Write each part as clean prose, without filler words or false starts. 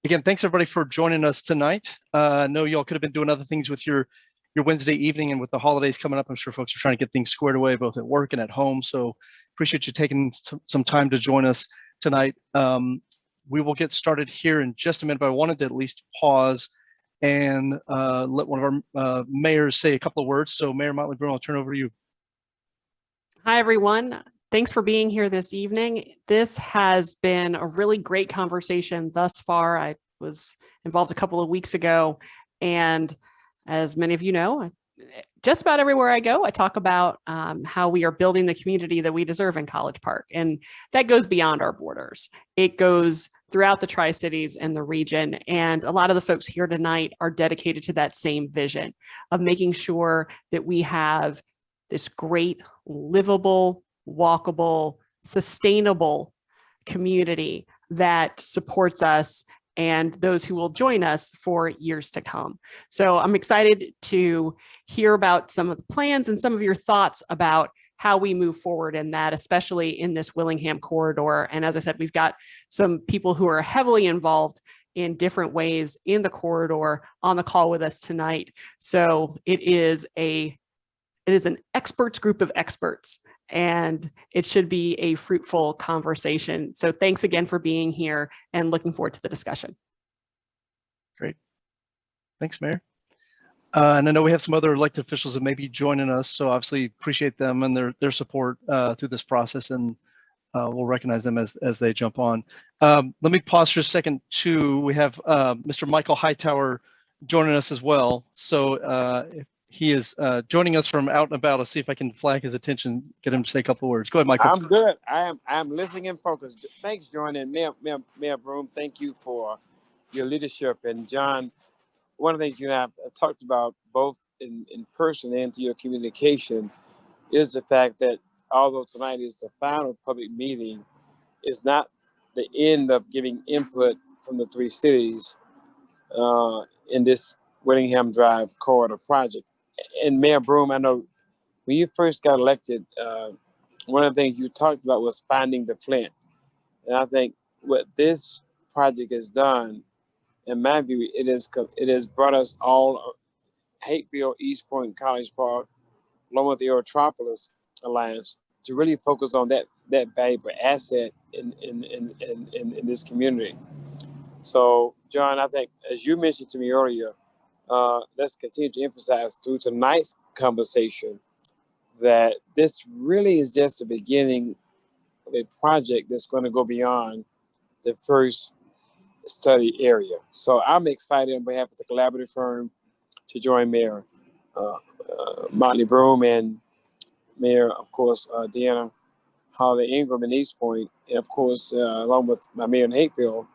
Again, thanks everybody for joining us tonight. I know y'all could have been doing other things with your Wednesday evening, and with the holidays coming up, I'm sure folks are trying to get things squared away both at work and at home. So appreciate you taking some time to join us tonight. We will get started here in just a minute, but I wanted to at least pause and let one of our mayors say a couple of words. So Mayor Motley Broom, I'll turn over to you. Hi, everyone. Thanks for being here this evening. This has been a really great conversation thus far. I was involved a couple of weeks ago, and as many of you know, just about everywhere I go, I talk about how we are building the community that we deserve in College Park, and that goes beyond our borders. It goes throughout the Tri-Cities and the region, and a lot of the folks here tonight are dedicated to that same vision of making sure that we have this great, livable, walkable, sustainable community that supports us and those who will join us for years to come. So I'm excited to hear about some of the plans and some of your thoughts about how we move forward in that, especially in this Willingham corridor. And as I said, we've got some people who are heavily involved in different ways in the corridor on the call with us tonight. So it is an experts group of experts, and it should be a fruitful conversation. So thanks again for being here and looking forward to the discussion. Great. Thanks, Mayor. And I know we have some other elected officials that may be joining us, so obviously appreciate them and their support through this process, and we'll recognize them as they jump on. Let me pause for a second too. We have Mr. Michael Hightower joining us as well. So if he is joining us from out and about. I'll see if I can flag his attention, get him to say a couple of words. Go ahead, Michael. I'm good. I'm listening and focused. Thanks, John, and Mayor Broom. Thank you for your leadership. And John, one of the things I've talked about both in person and through your communication is the fact that although tonight is the final public meeting, it's not the end of giving input from the three cities in this Willingham Drive corridor project. And Mayor Broom, I know when you first got elected, one of the things you talked about was finding the Flint. And I think what this project has done, in my view, it has brought us all, Hateville, East Point, College Park, along with the Eurotropolis Alliance, to really focus on that valuable asset in this community. So, John, I think, as you mentioned to me earlier, let's continue to emphasize through tonight's conversation that this really is just the beginning of a project that's going to go beyond the first study area. So I'm excited on behalf of the collaborative firm to join Mayor Motley Broom and Mayor, of course, Deanna Holiday Ingram in East Point, and of course, along with my mayor in Hateville.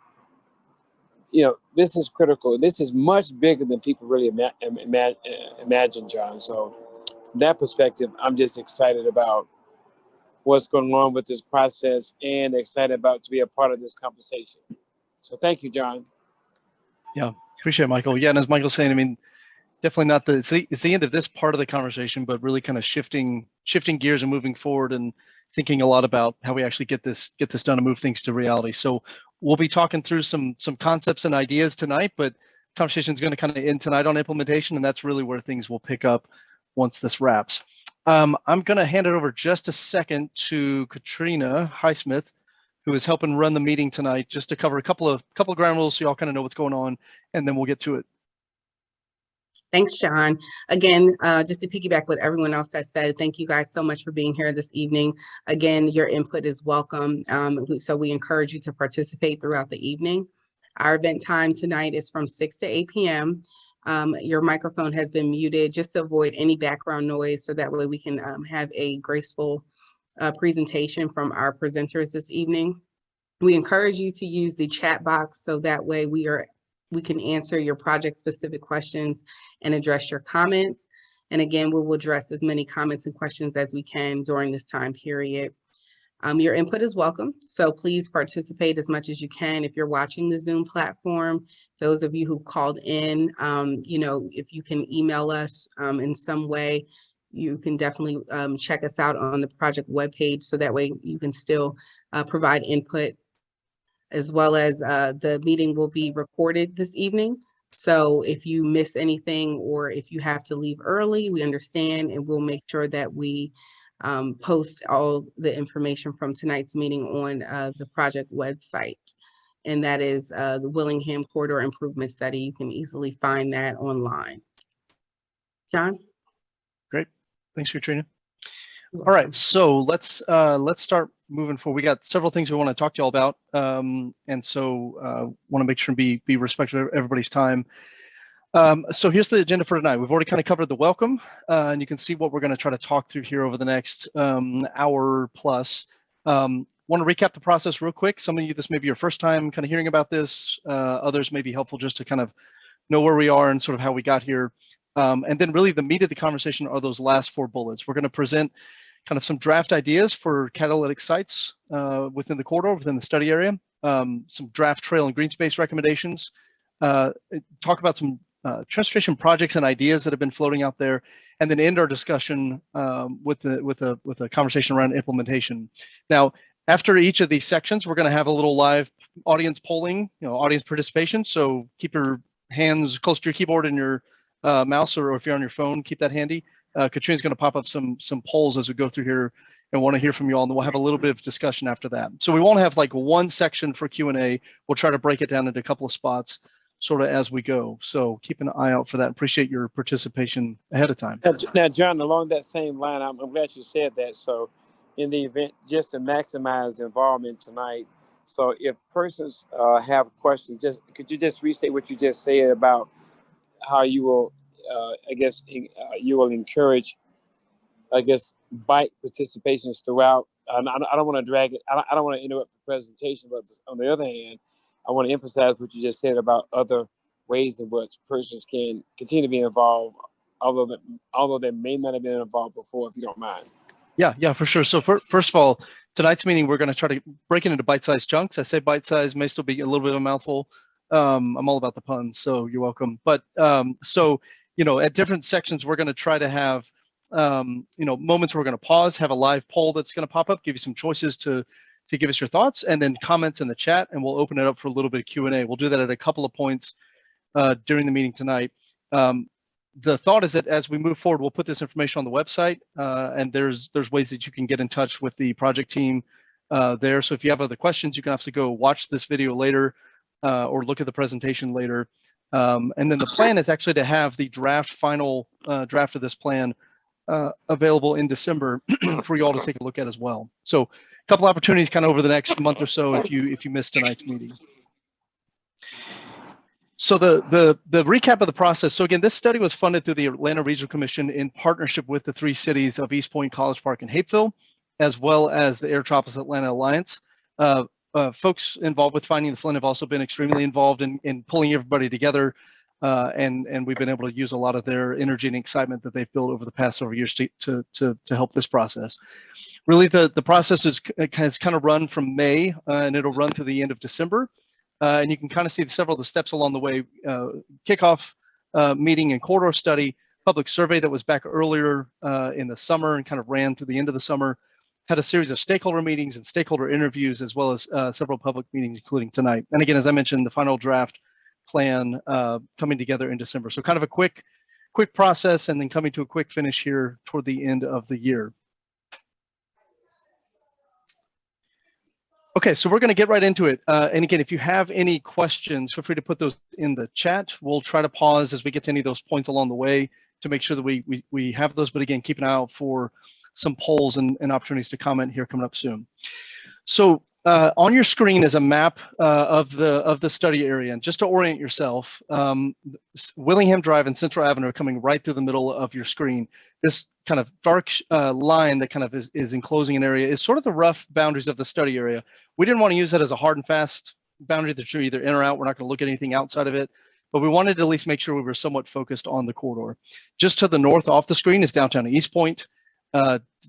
You know, this is critical. This is much bigger than people really imagine, John. So from that perspective, I'm just excited about what's going on with this process and excited about to be a part of this conversation. So thank you, John. Yeah, appreciate it, Michael. Yeah, and as Michael's saying, I mean, definitely not it's the end of this part of the conversation, but really kind of shifting gears and moving forward and thinking a lot about how we actually get this done and move things to reality. So we'll be talking through some concepts and ideas tonight, but conversation is going to kind of end tonight on implementation, and that's really where things will pick up once this wraps. I'm going to hand it over just a second to Katrina Highsmith, who is helping run the meeting tonight, just to cover a couple of ground rules so y'all kind of know what's going on, and then we'll get to it. Thanks, John. Again, just to piggyback what everyone else has said, thank you guys so much for being here this evening. Again, your input is welcome. So we encourage you to participate throughout the evening. Our event time tonight is from 6 to 8 p.m. Your microphone has been muted just to avoid any background noise, so that way we can have a graceful presentation from our presenters this evening. We encourage you to use the chat box so that way we can answer your project specific questions and address your comments. And again, we will address as many comments and questions as we can during this time period. Your input is welcome, so please participate as much as you can. If you're watching the Zoom platform, those of you who called in, if you can email us in some way, you can definitely check us out on the project webpage, so that way you can still provide input as well as the meeting will be recorded this evening. So if you miss anything or if you have to leave early, we understand, and we'll make sure that we post all the information from tonight's meeting on the project website. And that is the Willingham Corridor Improvement Study. You can easily find that online. John? Great. Thanks, Katrina. All right, so let's start moving forward. We got several things we want to talk to you all about, and so want to make sure and be respectful of everybody's time. So here's the agenda for tonight. We've already kind of covered the welcome, and you can see what we're going to try to talk through here over the next hour plus. Want to recap the process real quick. Some of you, this may be your first time kind of hearing about this. Others may be helpful just to kind of know where we are and sort of how we got here. And then really the meat of the conversation are those last 4 bullets. We're going to present kind of some draft ideas for catalytic sites within the corridor, within the study area, some draft trail and green space recommendations, talk about some transportation projects and ideas that have been floating out there, and then end our discussion with a conversation around implementation. Now, after each of these sections, we're going to have a little live audience polling, audience participation. So keep your hands close to your keyboard and your mouse, or if you're on your phone, keep that handy. Katrina's going to pop up some polls as we go through here, and want to hear from you all, and we'll have a little bit of discussion after that. So we won't have like one section for Q&A. We'll try to break it down into a couple of spots sort of as we go. So keep an eye out for that. Appreciate your participation ahead of time. Now, John, along that same line, I'm glad you said that. So in the event, just to maximize involvement tonight, so if persons have questions, could you just restate what you just said about how you will, you will encourage, bike participations throughout. I don't want to drag it. I don't want to interrupt the presentation, but on the other hand, I want to emphasize what you just said about other ways in which persons can continue to be involved, although they may not have been involved before, if you don't mind. Yeah, for sure. So first of all, tonight's meeting, we're going to try to break it into bite-sized chunks. I say bite-sized, may still be a little bit of a mouthful. I'm all about the puns, so you're welcome. But so, at different sections, we're going to try to have, moments where we're going to pause, have a live poll that's going to pop up, give you some choices to give us your thoughts, and then comments in the chat, and we'll open it up for a little bit of Q&A. We'll do that at a couple of points during the meeting tonight. The thought is that as we move forward, we'll put this information on the website, and there's ways that you can get in touch with the project team there. So if you have other questions, you can have to go watch this video later or look at the presentation later. And then the plan is actually to have the final draft of this plan available in December for you all to take a look at as well. So a couple opportunities kind of over the next month or so if you missed tonight's meeting. So the recap of the process. So again, this study was funded through the Atlanta Regional Commission in partnership with the 3 cities of East Point, College Park, and Hapeville, as well as the Aerotropolis Atlanta Alliance. Folks involved with Finding the Flint have also been extremely involved in pulling everybody together, and we've been able to use a lot of their energy and excitement that they've built over the past several years to help this process. Really, the process has kind of run from May, and it'll run through the end of December. And you can kind of see several of the steps along the way: kickoff meeting and corridor study, public survey that was back earlier in the summer and kind of ran through the end of the summer, had a series of stakeholder meetings and stakeholder interviews, as well as several public meetings, including tonight. And again, as I mentioned, the final draft plan coming together in December. So kind of a quick process, and then coming to a quick finish here toward the end of the year. Okay, so we're going to get right into it. And again, if you have any questions, feel free to put those in the chat. We'll try to pause as we get to any of those points along the way to make sure that we have those. But again, keep an eye out for some polls and opportunities to comment here coming up soon. So on your screen is a map of the study area. And just to orient yourself, Willingham Drive and Central Avenue are coming right through the middle of your screen. This kind of dark line that kind of is enclosing an area is sort of the rough boundaries of the study area. We didn't want to use that as a hard and fast boundary that you're either in or out. We're not going to look at anything outside of it, but we wanted to at least make sure we were somewhat focused on the corridor. Just to the north off the screen is downtown East Point.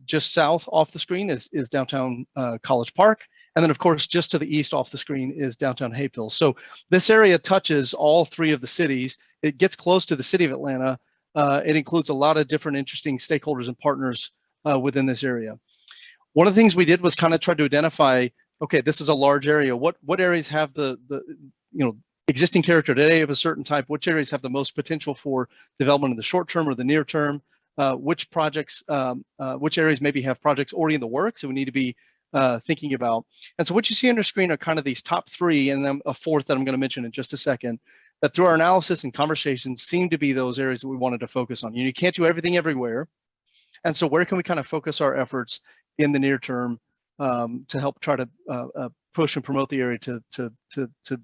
Just south off the screen is downtown College Park. And then, of course, just to the east off the screen is downtown Hapeville. So this area touches all 3 of the cities. It gets close to the city of Atlanta. It includes a lot of different interesting stakeholders and partners within this area. One of the things we did was kind of try to identify okay, this is a large area. What areas have the existing character today of a certain type? Which areas have the most potential for development in the short term or the near term? Which projects, which areas maybe have projects already in the works that we need to be thinking about? And so what you see on your screen are kind of these top three, and then a fourth that I'm going to mention in just a second, that through our analysis and conversations seem to be those areas that we wanted to focus on. You can't do everything everywhere. And so where can we kind of focus our efforts in the near term to help try to push and promote the area to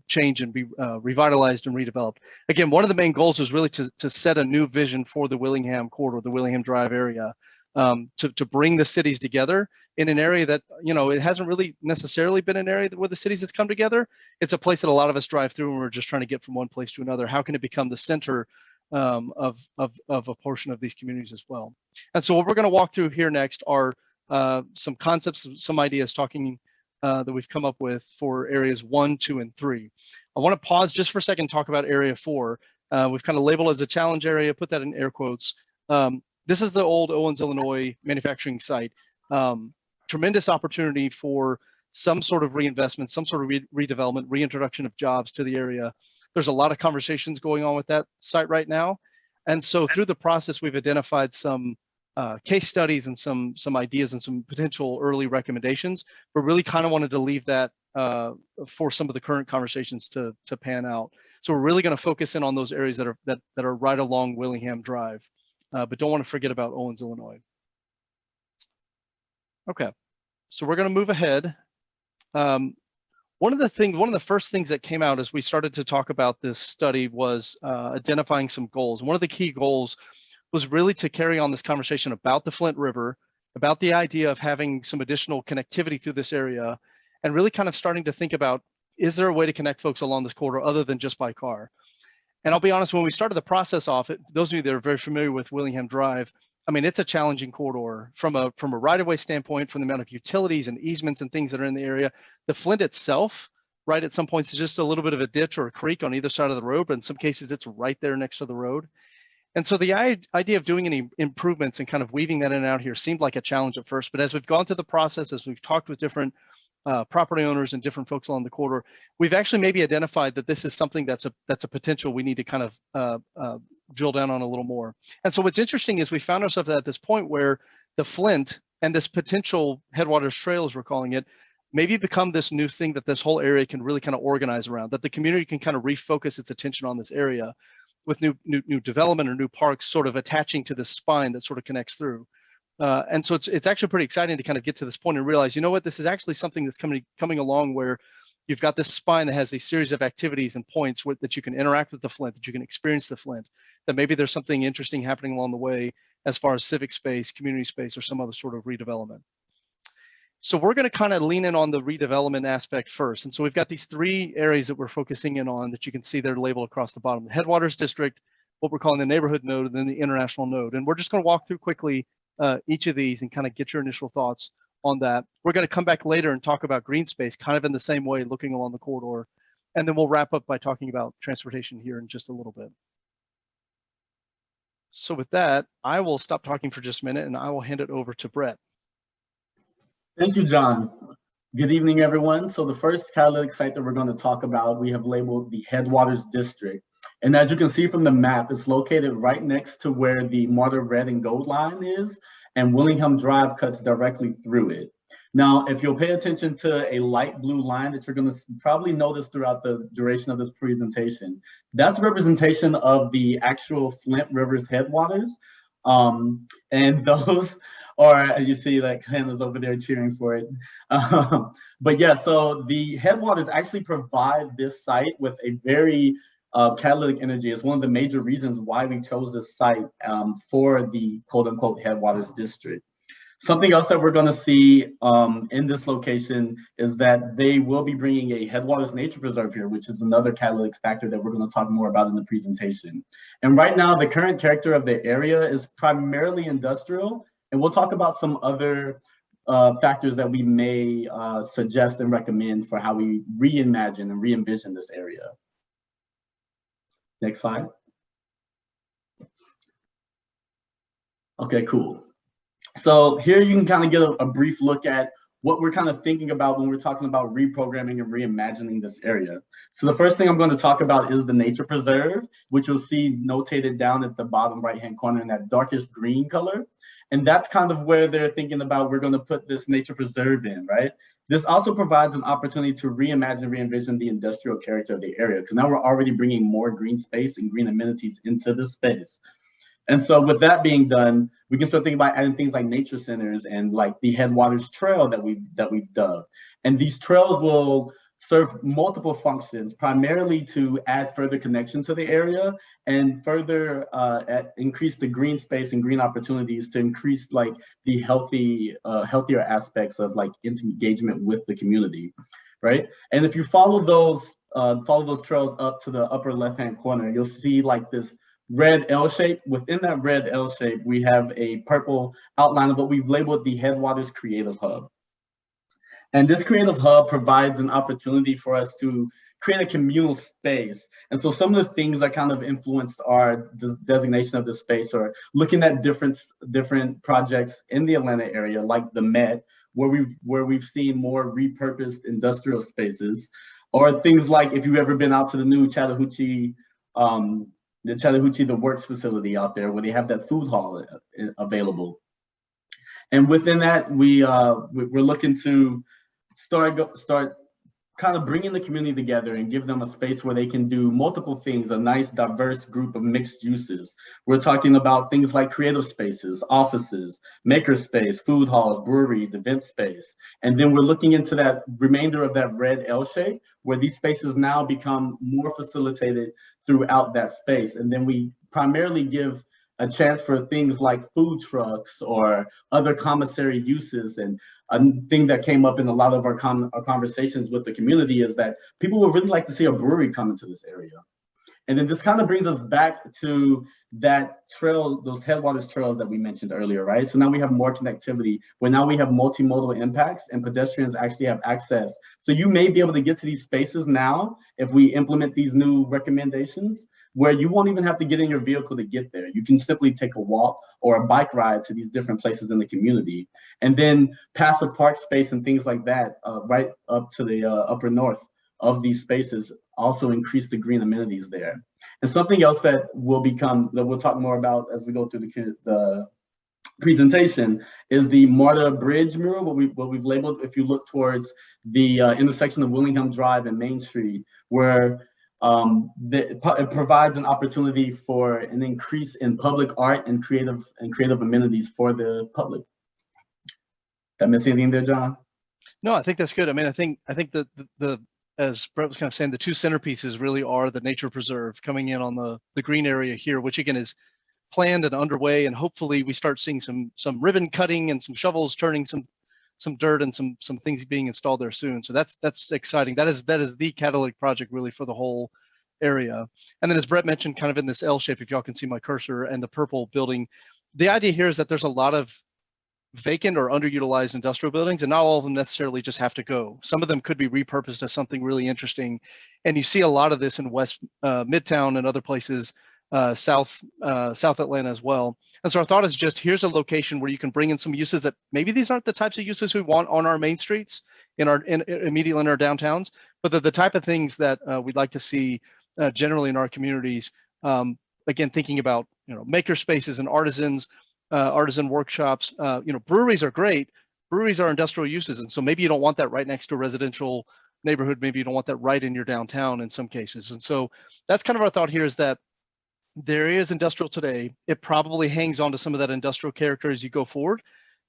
change and be revitalized and redeveloped? Again, one of the main goals is really to set a new vision for the Willingham corridor, the Willingham Drive area, to bring the cities together in an area that, it hasn't really necessarily been an area where the cities has come together. It's a place that a lot of us drive through and we're just trying to get from one place to another. How can it become the center of a portion of these communities as well? And so what we're going to walk through here next are some concepts, some ideas talking that we've come up with for areas 1, 2, and 3. I want to pause just for a second and talk about area 4. We've kind of labeled as a challenge area, put that in air quotes. This is the old Owens, Illinois manufacturing site. Tremendous opportunity for some sort of reinvestment, some sort of redevelopment, reintroduction of jobs to the area. There's a lot of conversations going on with that site right now. And so through the process, we've identified some case studies and some ideas and some potential early recommendations, but really kind of wanted to leave that for some of the current conversations to pan out. So we're really going to focus in on those areas that are right along Willingham Drive, but don't want to forget about Owens, Illinois. Okay, so we're going to move ahead. One of the first things that came out as we started to talk about this study was identifying some goals. One of the key goals was really to carry on this conversation about the Flint River, about the idea of having some additional connectivity through this area, and really kind of starting to think about, is there a way to connect folks along this corridor other than just by car? And I'll be honest, when we started the process off, those of you that are very familiar with Willingham Drive, I mean, it's a challenging corridor from a right-of-way standpoint, from the amount of utilities and easements and things that are in the area. The Flint itself, right, at some points is just a little bit of a ditch or a creek on either side of the road, but in some cases it's right there next to the road. And so the idea of doing any improvements and kind of weaving that in and out here seemed like a challenge at first, but as we've gone through the process, as we've talked with different property owners and different folks along the corridor, we've actually maybe identified that this is something that's a potential we need to kind of drill down on a little more. And so what's interesting is we found ourselves at this point where the Flint and this potential Headwaters Trail, as we're calling it, maybe become this new thing that this whole area can really kind of organize around, that the community can kind of refocus its attention on this area with new development or new parks sort of attaching to this spine that sort of connects through. And so it's actually pretty exciting to kind of get to this point and realize, you know what, this is actually something that's coming along where you've got this spine that has a series of activities and points that you can interact with the Flint, that you can experience the Flint, that maybe there's something interesting happening along the way as far as civic space, community space, or some other sort of redevelopment. So we're going to kind of lean in on the redevelopment aspect first. And so we've got these 3 areas that we're focusing in on that you can see they're labeled across the bottom: the Headwaters District, what we're calling the neighborhood node, and then the international node. And we're just going to walk through quickly each of these and kind of get your initial thoughts on that. We're going to come back later and talk about green space kind of in the same way, looking along the corridor. And then we'll wrap up by talking about transportation here in just a little bit. So with that, I will stop talking for just a minute and I will hand it over to Brett. Thank you, John. Good evening, everyone. So the first catalytic site that we're going to talk about, we have labeled the Headwaters District. And as you can see from the map, it's located right next to where the Marta red and gold line is, and Willingham Drive cuts directly through it. Now, if you'll pay attention to a light blue line that you're going to probably notice throughout the duration of this presentation, that's a representation of the actual Flint River's headwaters. And those are, you see like Hannah's over there cheering for it. But yeah, so the headwaters actually provide this site with a very catalytic energy. It's one of the major reasons why we chose this site for the quote unquote Headwaters District. Something else that we're going to see in this location is that they will be bringing a Headwaters Nature Preserve here, which is another catalytic factor that we're going to talk more about in the presentation. And right now, the current character of the area is primarily industrial, and we'll talk about some other factors that we may suggest and recommend for how we reimagine and re-envision this area. Next slide. Okay, cool. So here you can kind of get a brief look at what we're kind of thinking about when we're talking about reprogramming and reimagining this area. So the first thing I'm going to talk about is the nature preserve, which you'll see notated down at the bottom right-hand corner in that darkest green color. And that's kind of where they're thinking about we're going to put this nature preserve in, right? This also provides an opportunity to reimagine, re-envision the industrial character of the area, because now we're already bringing more green space and green amenities into the space. And so with that being done, we can start thinking about adding things like nature centers and like the Headwaters Trail that we've dug. And these trails will serve multiple functions, primarily to add further connection to the area and further increase the green space and green opportunities to increase like the healthier aspects of like engagement with the community, right? And if you follow those trails up to the upper left-hand corner, you'll see like this red L shape. Within that red L shape, we have a purple outline of what we've labeled the Headwaters Creative Hub. And this Creative Hub provides an opportunity for us to create a communal space. And so some of the things that kind of influenced our designation of this space are looking at different projects in the Atlanta area, like the Met, where we've seen more repurposed industrial spaces, or things like if you've ever been out to the new Chattahoochee, the Works facility out there, where they have that food hall available. And within that, we're looking to start kind of bringing the community together and give them a space where they can do multiple things, a nice diverse group of mixed uses. We're talking about things like creative spaces, offices, maker space, food halls, breweries, event space. And then we're looking into that remainder of that red L shape, where these spaces now become more facilitated throughout that space. And then we primarily give a chance for things like food trucks or other commissary uses. And a thing that came up in a lot of our conversations with the community is that people would really like to see a brewery come into this area. And then this kind of brings us back to that trail, those Headwaters trails that we mentioned earlier, right? So now we have more connectivity, where now we have multimodal impacts and pedestrians actually have access. So you may be able to get to these spaces now if we implement these new recommendations, where you won't even have to get in your vehicle to get there. You can simply take a walk or a bike ride to these different places in the community. And then passive park space and things like that, right up to the upper north of these spaces, also increase the green amenities there. And something else that we'll talk more about as we go through the presentation is the Marta Bridge mural, what we've labeled, if you look towards the intersection of Willingham Drive and Main Street, where it provides an opportunity for an increase in public art and creative amenities for the public. Did I miss anything there, John? No, I think that's good. I mean, I think that the as Brett was kind of saying, the two centerpieces really are the nature preserve coming in on the green area here, which again is planned and underway, and hopefully we start seeing some ribbon cutting and some shovels turning some dirt and some things being installed there soon. So that's exciting. That is the catalytic project really for the whole area. And then as Brett mentioned, kind of in this L shape, if y'all can see my cursor and the purple building, the idea here is that there's a lot of vacant or underutilized industrial buildings, and not all of them necessarily just have to go. Some of them could be repurposed as something really interesting. And you see a lot of this in West Midtown and other places, South Atlanta as well. And so our thought is just, here's a location where you can bring in some uses that maybe these aren't the types of uses we want on our main streets immediately in our downtowns, but they're the type of things that we'd like to see generally in our communities. Again, thinking about maker spaces and artisans, artisan workshops. Breweries are great. Breweries are industrial uses, and so maybe you don't want that right next to a residential neighborhood. Maybe you don't want that right in your downtown in some cases. And so that's kind of our thought here, is that there is industrial today. It probably hangs on to some of that industrial character as you go forward.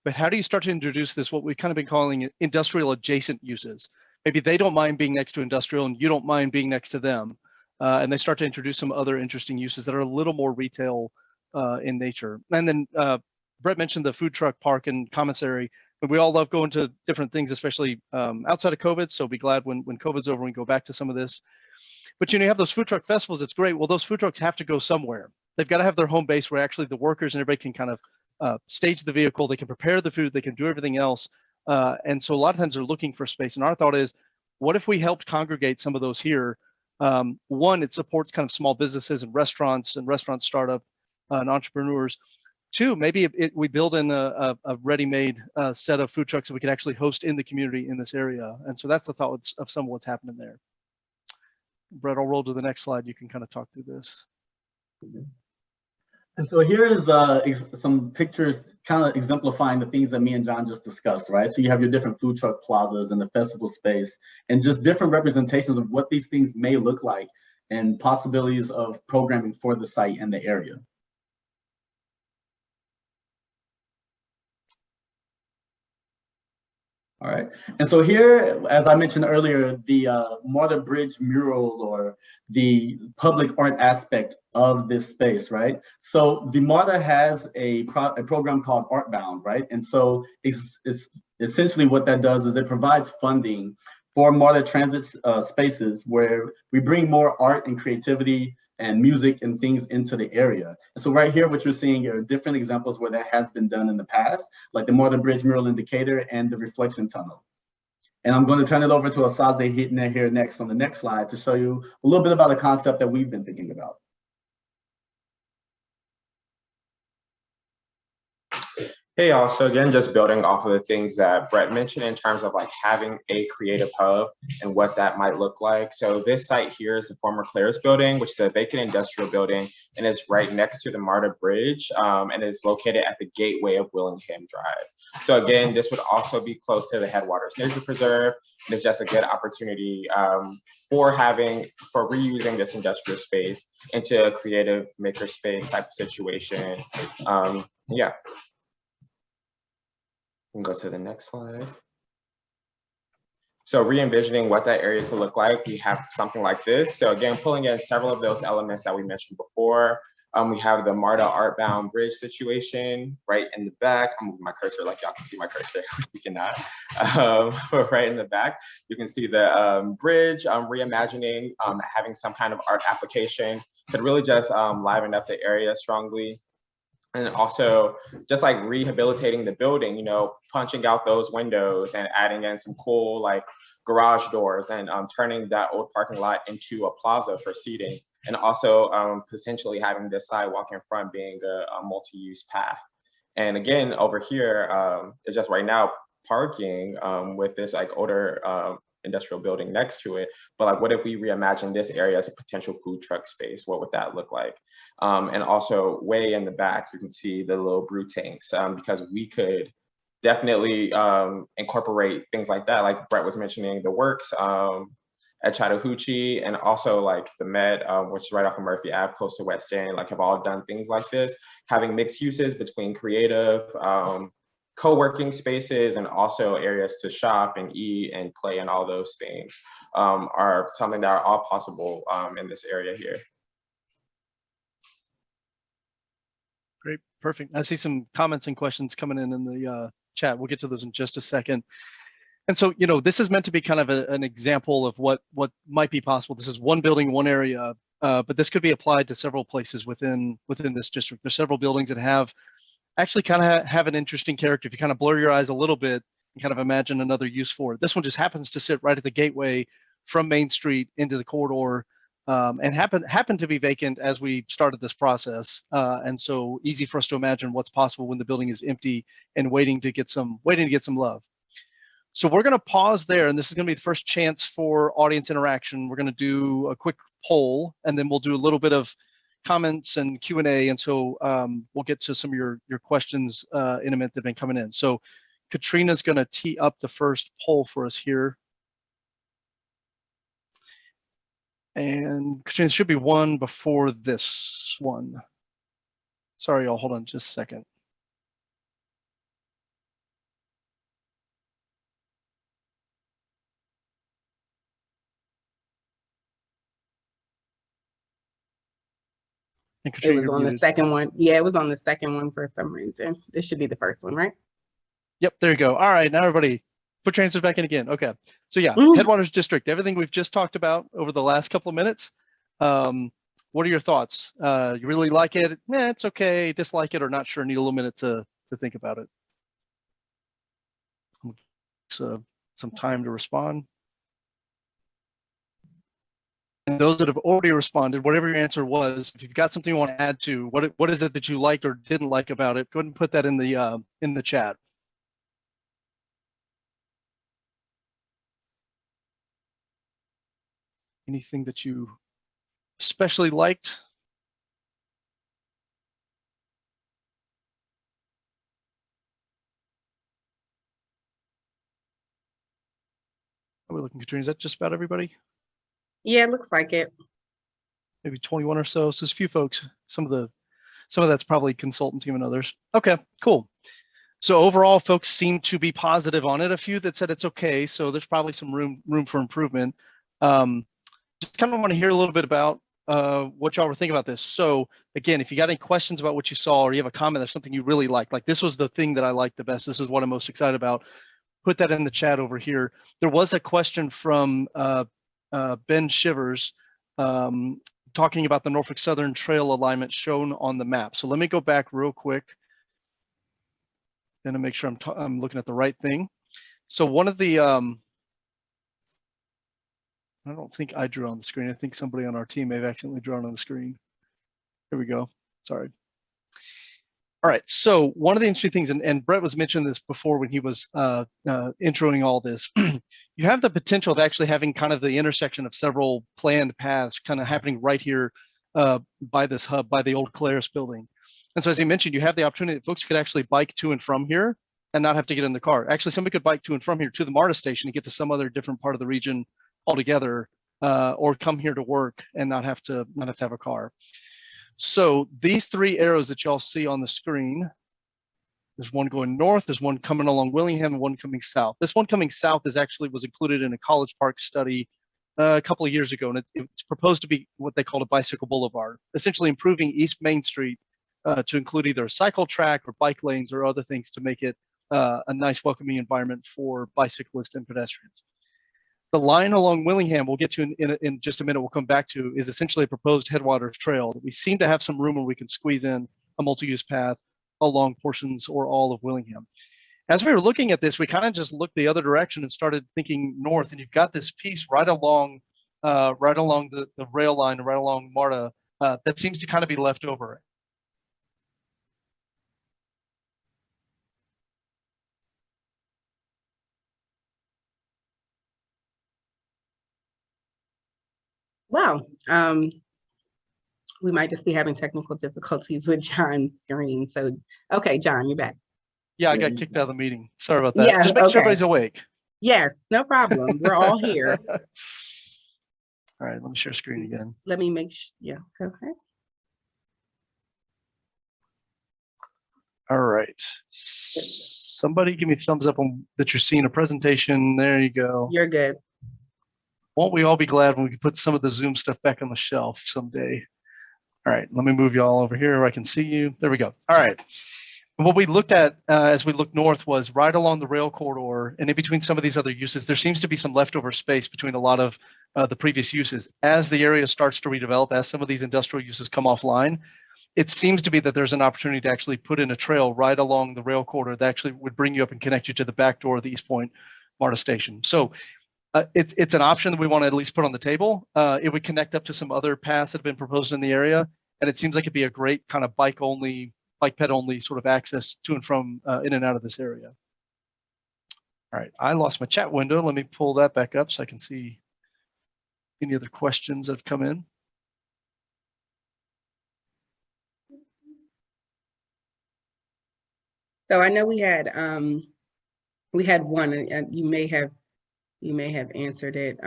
But how do you start to introduce this, what we've kind of been calling industrial adjacent uses? Maybe they don't mind being next to industrial and you don't mind being next to them. And they start to introduce some other interesting uses that are a little more retail in nature. And then Brett mentioned the food truck park and commissary, but we all love going to different things, especially outside of COVID. So be glad when COVID's over, we go back to some of this. But you have those food truck festivals, it's great. Well, those food trucks have to go somewhere. They've got to have their home base where actually the workers and everybody can kind of stage the vehicle, they can prepare the food, they can do everything else. And so a lot of times they're looking for space. And our thought is, what if we helped congregate some of those here? One, it supports kind of small businesses and restaurant startup and entrepreneurs. Two, maybe we build in a ready-made set of food trucks that we could actually host in the community in this area. And so that's the thought of some of what's happening there. Brett, I'll roll to the next slide. You can kind of talk through this. And so here is some pictures kind of exemplifying the things that me and John just discussed, right? So you have your different food truck plazas and the festival space and just different representations of what these things may look like and possibilities of programming for the site and the area. All right, and so here, as I mentioned earlier, the Marta Bridge mural or the public art aspect of this space, right? So the Marta has a program called Artbound, right? And so it's essentially what that does is it provides funding for Marta transit spaces where we bring more art and creativity and music and things into the area. And so right here, what you're seeing are different examples where that has been done in the past, like the Marta Bridge mural indicator and the reflection tunnel. And I'm going to turn it over to Asaze Hitner here next on the next slide to show you a little bit about a concept that we've been thinking about. Hey y'all, so again, just building off of the things that Brett mentioned in terms of like having a creative hub and what that might look like. So this site here is the former Claire's building, which is a vacant industrial building, and it's right next to the Marta Bridge, and it's located at the gateway of Willingham Drive. So again, this would also be close to the Headwaters Nature Preserve, and it's just a good opportunity for reusing this industrial space into a creative makerspace type of situation. Yeah. We can go to the next slide. So re-envisioning what that area could look like, we have something like this. So again, pulling in several of those elements that we mentioned before. We have the Marta Artbound Bridge situation right in the back. I'm moving my cursor like y'all can see my cursor, you cannot. Right in the back, you can see the bridge reimagining, having some kind of art application could really just liven up the area strongly. And also just like rehabilitating the building, you know, punching out those windows and adding in some cool like garage doors and turning that old parking lot into a plaza for seating. And also potentially having this sidewalk in front being a multi-use path. And again, over here, it's just right now parking with this like older industrial building next to it. But like, what if we reimagine this area as a potential food truck space? What would that look like? And also way in the back, you can see the little brew tanks because we could definitely incorporate things like that. Like Brett was mentioning the works at Chattahoochee and also like the Med, which is right off of Murphy Ave, close to West End, like have all done things like this, having mixed uses between creative, co-working spaces and also areas to shop and eat and play and all those things are something that are all possible in this area here. Great, perfect. I see some comments and questions coming in the chat. We'll get to those in just a second. And so, you know, this is meant to be kind of an example of what might be possible. This is one building, one area, but this could be applied to several places within this district. There's several buildings that actually kind of have an interesting character. If you kind of blur your eyes a little bit and kind of imagine another use for it. This one just happens to sit right at the gateway from Main Street into the corridor, and happened to be vacant as we started this process. And so easy for us to imagine what's possible when the building is empty and waiting to get some love. So we're going to pause there, and this is going to be the first chance for audience interaction. We're going to do a quick poll, and then we'll do a little bit of comments and Q&A, and so we'll get to some of your questions in a minute that have been coming in. So Katrina's going to tee up the first poll for us here. And Katrina, there should be one before this one. Sorry, y'all, hold on just a second. It was on the second one. Yeah, it was on the second one for some reason. This should be the first one, right? Yep, there you go. All right, now everybody, put your answers back in again. Okay, so yeah, Headwaters District, everything we've just talked about over the last couple of minutes. What are your thoughts? You really like it? Yeah, it's okay. Dislike it or not sure? Need a little minute to think about it. So some time to respond. And those that have already responded, whatever your answer was, if you've got something you want to add to, what is it that you liked or didn't like about it, go ahead and put that in the chat. Anything that you especially liked? Are we looking, Katrina? Is that just about everybody? Yeah, it looks like it. Maybe 21 or so. So there's a few folks. Some of that's probably consultant team and others. Okay, cool. So overall, folks seem to be positive on it. A few that said it's okay. So there's probably some room for improvement. Just kind of want to hear a little bit about what y'all were thinking about this. So again, if you got any questions about what you saw, or you have a comment or something you really liked, like this was the thing that I liked the best, this is what I'm most excited about, put that in the chat over here. There was a question from Ben Shivers talking about the Norfolk Southern Trail alignment shown on the map. So let me go back real quick and to make sure I'm looking at the right thing. So one of the, I don't think I drew on the screen. I think somebody on our team may have accidentally drawn on the screen. Here we go. Sorry. All right. So one of the interesting things, and Brett was mentioning this before when he was introing all this, you have the potential of actually having kind of the intersection of several planned paths kind of happening right here by this hub, by the old Claris building. And so as he mentioned, you have the opportunity that folks could actually bike to and from here and not have to get in the car. Actually, somebody could bike to and from here to the Marta station and get to some other different part of the region altogether, or come here to work and not have to have a car. So these three arrows that y'all see on the screen, there's one going north, there's one coming along Willingham, and one coming south. This one coming south was included in a College Park study a couple of years ago, and it's proposed to be what they call a bicycle boulevard, essentially improving East Main Street to include either a cycle track or bike lanes or other things to make it a nice, welcoming environment for bicyclists and pedestrians. The line along Willingham, we'll get to in just a minute, we'll come back to, is essentially a proposed Headwaters trail that we seem to have some room where we can squeeze in a multi-use path along portions or all of Willingham. As we were looking at this, we kind of just looked the other direction and started thinking north, and you've got this piece right along the rail line, right along Marta, that seems to kind of be left over. Wow. We might just be having technical difficulties with John's screen. So, okay, John, you're back. Yeah, I got kicked out of the meeting. Sorry about that. Yeah, Just make sure okay. everybody's awake. Yes, no problem. We're all here. All right, let me share screen again. Let me make sure. Yeah, okay. All right. Somebody give me a thumbs up on that you're seeing a presentation. There you go. You're good. Won't we all be glad when we can put some of the Zoom stuff back on the shelf someday? All right, let me move you all over here where I can see you. There we go. All right. What we looked at as we looked north was right along the rail corridor, and in between some of these other uses, there seems to be some leftover space between a lot of the previous uses. As the area starts to redevelop, as some of these industrial uses come offline, it seems to be that there's an opportunity to actually put in a trail right along the rail corridor that actually would bring you up and connect you to the back door of the East Point Marta station. So it's an option that we want to at least put on the table. It would connect up to some other paths that have been proposed in the area, and it seems like it'd be a great kind of bike ped only sort of access to and from in and out of this area. All right, I lost my chat window. Let me pull that back up so I can see any other questions that have come in. So I know we had one, and you may have answered it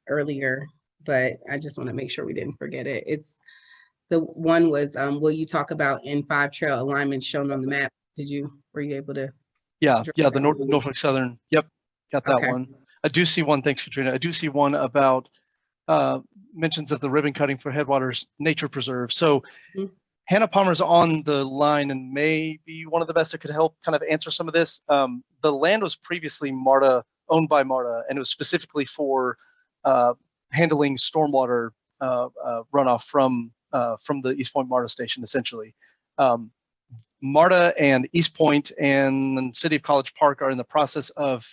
earlier, but I just want to make sure we didn't forget it. It's the one was, will you talk about N5 trail alignment shown on the map? Were you able to? Yeah, the Norfolk Southern. Yep, got that Okay. one. I do see one. Thanks, Katrina. I do see one about mentions of the ribbon cutting for Headwaters Nature Preserve. So Hannah Palmer's on the line and may be one of the best that could help kind of answer some of this. The land was previously owned by Marta, and it was specifically for handling stormwater runoff from the East Point Marta station, essentially. Marta and East Point and the City of College Park are in the process of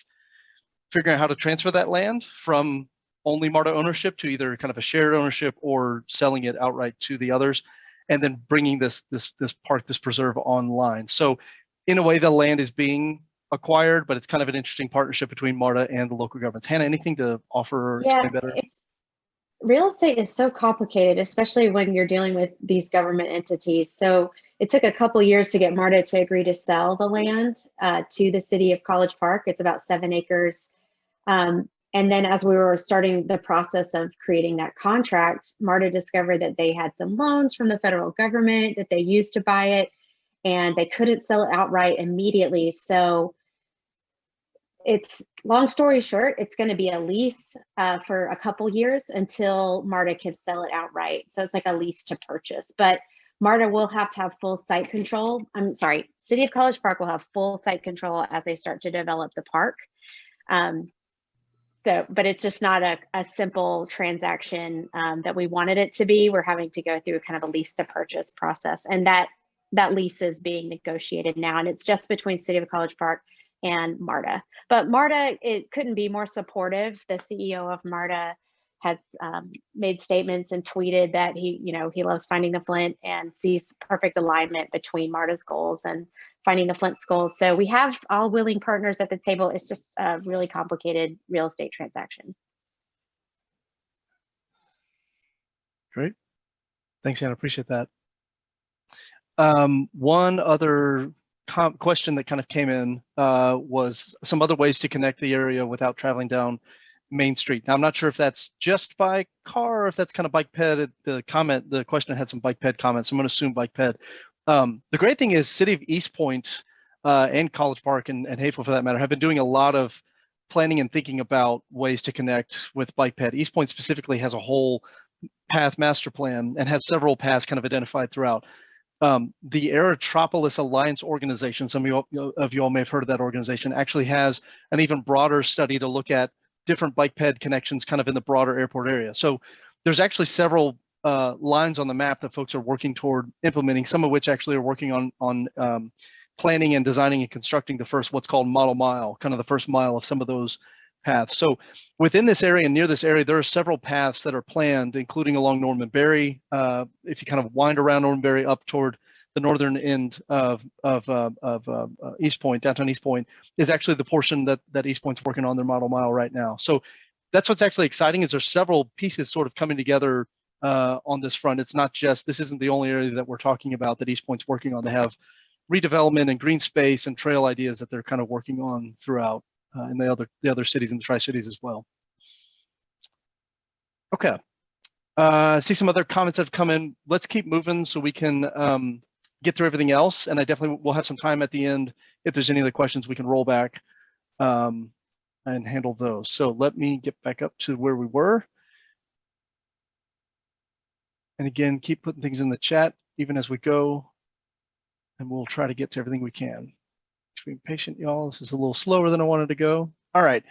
figuring out how to transfer that land from only Marta ownership to either kind of a shared ownership or selling it outright to the others, and then bringing this park, this preserve online. So in a way, the land is being acquired, but it's kind of an interesting partnership between Marta and the local governments. Hannah, anything to offer or explain better? Real estate is so complicated, especially when you're dealing with these government entities. So it took a couple years to get Marta to agree to sell the land to the city of College Park. It's about 7 acres. And then as we were starting the process of creating that contract, Marta discovered that they had some loans from the federal government that they used to buy it, and they couldn't sell it outright immediately. So it's, long story short, it's going to be a lease for a couple years until Marta can sell it outright. So it's like a lease to purchase, but Marta will have to have full site control. I'm sorry, City of College Park will have full site control as they start to develop the park. But it's just not a simple transaction that we wanted it to be. We're having to go through kind of a lease to purchase process, and that lease is being negotiated now, and it's just between City of College Park and Marta. But Marta, it couldn't be more supportive. The CEO of Marta has made statements and tweeted that he loves finding the Flint and sees perfect alignment between Marta's goals and finding the Flint's goals. So we have all willing partners at the table. It's just a really complicated real estate transaction. Great. Thanks, Anna. Appreciate that. One other question that kind of came in was some other ways to connect the area without traveling down Main Street. Now, I'm not sure if that's just by car or if that's kind of bike ped. The question had some bike ped comments. I'm going to assume bike ped. The great thing is City of East Point and College Park and Hayfield, for that matter, have been doing a lot of planning and thinking about ways to connect with bike ped. East Point specifically has a whole path master plan and has several paths kind of identified throughout. The Aerotropolis Alliance organization, some of you all may have heard of that organization, actually has an even broader study to look at different bike ped connections kind of in the broader airport area. So there's actually several lines on the map that folks are working toward implementing, some of which actually are working on planning and designing and constructing the first, what's called model mile, kind of the first mile of some of those paths. So within this area and near this area, there are several paths that are planned, including along Norman Berry. If you kind of wind around Norman Berry up toward the northern end of East Point, downtown East Point, is actually the portion that East Point's working on their model mile right now. So that's what's actually exciting, is there's several pieces sort of coming together on this front. It's not just, this isn't the only area that we're talking about that East Point's working on. They have redevelopment and green space and trail ideas that they're kind of working on throughout in the other cities, in the Tri-Cities as well. Okay, I see some other comments that have come in. Let's keep moving so we can get through everything else, and I definitely will have some time at the end if there's any other questions we can roll back and handle those. So let me get back up to where we were. And again, keep putting things in the chat even as we go, and we'll try to get to everything we can. Just being patient, y'all. This is a little slower than I wanted to go. All right.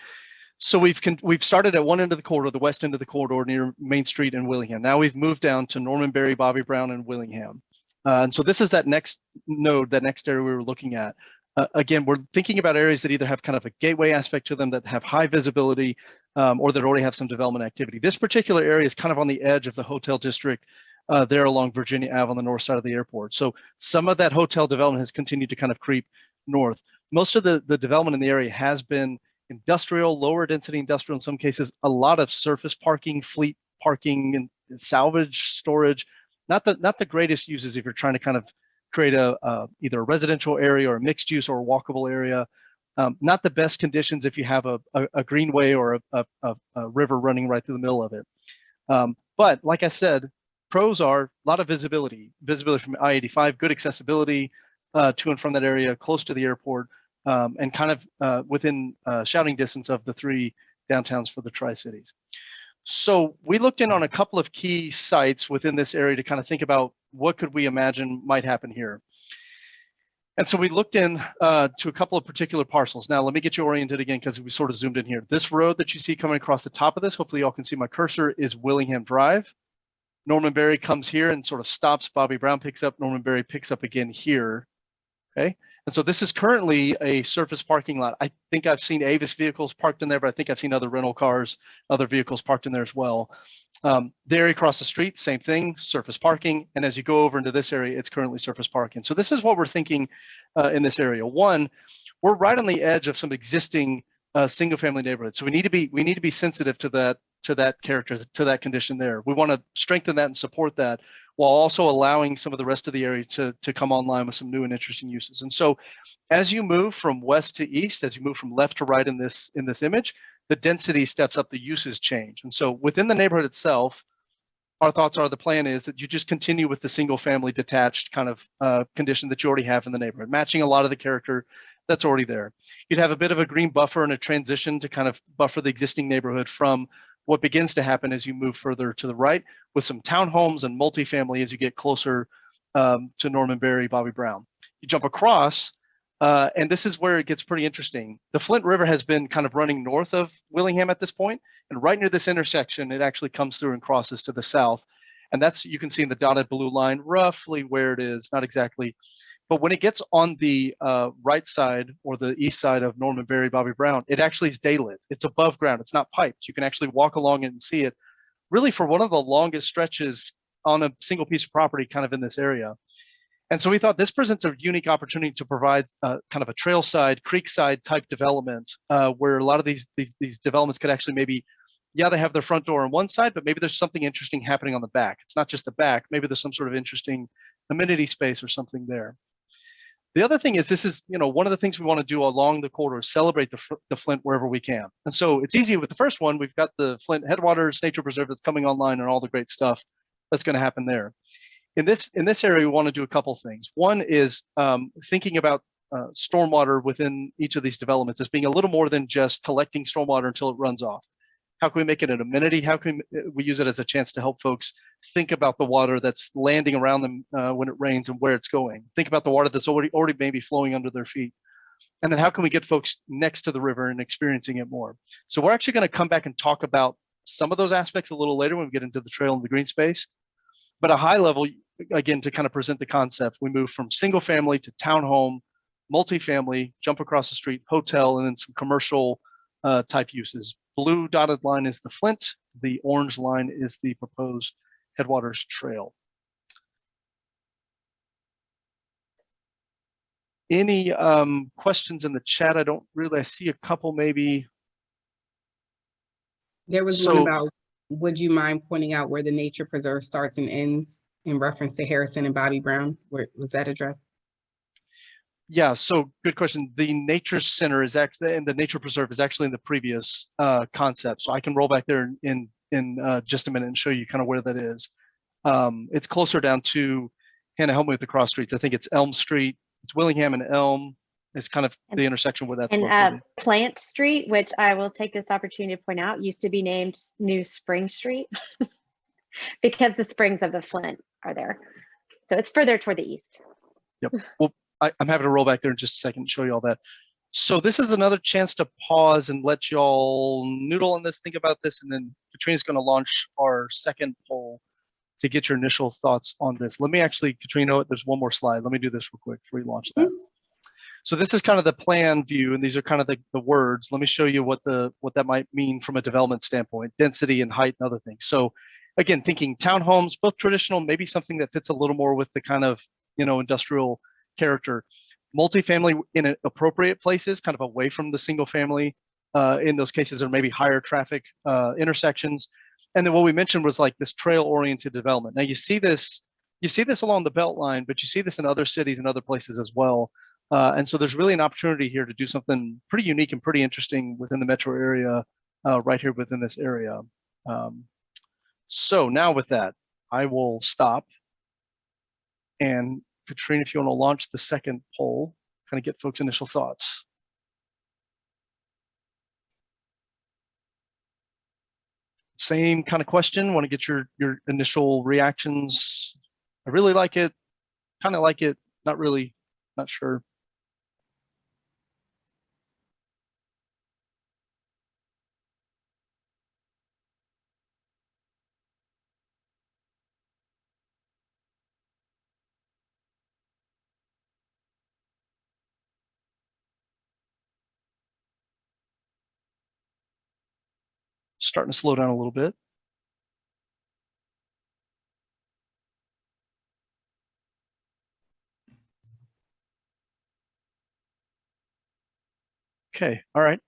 So we've started at one end of the corridor, the west end of the corridor near Main Street and Willingham. Now we've moved down to Norman Berry, Bobby Brown, and Willingham. And so this is that next node, that next area we were looking at. Again, we're thinking about areas that either have kind of a gateway aspect to them, that have high visibility, or that already have some development activity. This particular area is kind of on the edge of the hotel district there along Virginia Ave on the north side of the airport. So some of that hotel development has continued to kind of creep north. Most of the development in the area has been industrial, lower density industrial in some cases, a lot of surface parking, fleet parking, and salvage storage. Not the greatest uses if you're trying to kind of create either a residential area or a mixed use or a walkable area. Not the best conditions if you have a greenway or a river running right through the middle of it. But like I said, pros are a lot of visibility from I-85, good accessibility to and from that area, close to the airport, and kind of within shouting distance of the 3 downtowns for the Tri-Cities. So we looked in on a couple of key sites within this area to kind of think about what could we imagine might happen here. And so we looked in to a couple of particular parcels. Now let me get you oriented again, because we sort of zoomed in here. This road that you see coming across the top of this, hopefully y'all can see my cursor, is Willingham Drive. Norman Berry comes here and sort of stops. Bobby Brown picks up. Norman Berry picks up again here. Okay, And so this is currently a surface parking lot. I think I've seen Avis vehicles parked in there, but I think I've seen other rental cars, other vehicles parked in there as well. The area across the street, same thing, surface parking. And as you go over into this area, it's currently surface parking. So this is what we're thinking in this area. One, we're right on the edge of some existing single family neighborhoods. So we need to be sensitive to that character, to that condition there. We want to strengthen that and support that, while also allowing some of the rest of the area to come online with some new and interesting uses. And so as you move from west to east, as you move from left to right in this image, the density steps up, the uses change. And so within the neighborhood itself, our thoughts are, the plan is that you just continue with the single family detached kind of condition that you already have in the neighborhood, matching a lot of the character that's already there. You'd have a bit of a green buffer and a transition to kind of buffer the existing neighborhood from what begins to happen as you move further to the right, with some townhomes and multifamily as you get closer to Norman Berry, Bobby Brown. You jump across, and this is where it gets pretty interesting. The Flint River has been kind of running north of Willingham at this point, and right near this intersection, it actually comes through and crosses to the south. And that's, you can see in the dotted blue line, roughly where it is, not exactly. But when it gets on the right side or the east side of Norman Berry, Bobby Brown, it actually is daylit. It's above ground. It's not piped. You can actually walk along it and see it, really for one of the longest stretches on a single piece of property kind of in this area. And so we thought this presents a unique opportunity to provide kind of a trailside, creekside type development where a lot of these developments could actually maybe, yeah, they have their front door on one side, but maybe there's something interesting happening on the back. It's not just the back. Maybe there's some sort of interesting amenity space or something there. The other thing is, this is, one of the things we want to do along the corridor is celebrate the Flint wherever we can. And so it's easy with the first one. We've got the Flint Headwaters Nature Preserve that's coming online and all the great stuff that's going to happen there. In this area, we want to do a couple things. One is thinking about stormwater within each of these developments as being a little more than just collecting stormwater until it runs off. How can we make it an amenity? How can we use it as a chance to help folks think about the water that's landing around them when it rains and where it's going? Think about the water that's already maybe flowing under their feet. And then how can we get folks next to the river and experiencing it more? So we're actually going to come back and talk about some of those aspects a little later when we get into the trail and the green space. But a high level, again, to kind of present the concept, we move from single family to townhome, multifamily, jump across the street, hotel, and then some commercial type uses. Blue dotted line is the Flint. The orange line is the proposed Headwaters Trail. Any questions in the chat? I see a couple maybe. There was one about, would you mind pointing out where the nature preserve starts and ends in reference to Harrison and Bobby Brown? Where was that addressed? Yeah, so good question. The nature center is actually, and the nature preserve is actually in the previous concept. So I can roll back there in just a minute and show you kind of where that is. It's closer down to, Hannah, help me with the cross streets. I think it's Elm Street. It's Willingham and Elm. It's kind of the intersection where that's located. And Plant Street, which I will take this opportunity to point out, used to be named New Spring Street because the springs of the Flint are there. So it's further toward the east. Yep. Well, I'm happy to roll back there in just a second and show you all that. So this is another chance to pause and let y'all noodle on this, think about this, and then Katrina's going to launch our second poll to get your initial thoughts on this. Let me actually, Katrina, there's one more slide. Let me do this real quick before we launch that. So this is kind of the plan view, and these are kind of the words. Let me show you what that might mean from a development standpoint, density and height and other things. So again, thinking townhomes, both traditional, maybe something that fits a little more with the kind of, industrial character, multifamily in appropriate places, kind of away from the single family in those cases, or maybe higher traffic intersections. And then what we mentioned was like this trail oriented development. Now you see this along the Beltline, but you see this in other cities and other places as well. And so there's really an opportunity here to do something pretty unique and pretty interesting within the metro area, right here within this area. So now with that, I will stop. And Katrina, if you want to launch the second poll, kind of get folks' initial thoughts. Same kind of question. Want to get your initial reactions. I really like it, kind of like it, not really, not sure. starting to slow down a little bit. Okay, all right.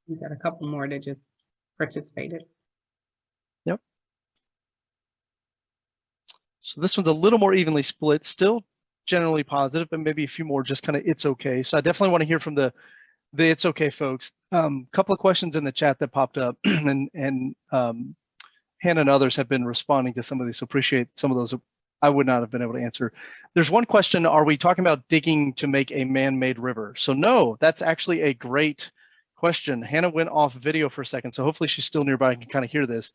We've got a couple more that just participated. Yep. So this one's a little more evenly split, still generally positive, but maybe a few more just kind of it's okay. So I definitely want to hear from the it's okay folks. Couple of questions in the chat that popped up, and Hannah and others have been responding to some of these. So appreciate some of those. I would not have been able to answer. There's one question: are we talking about digging to make a man-made river? So no, that's actually a great question. Hannah went off video for a second, so hopefully she's still nearby and can kind of hear this.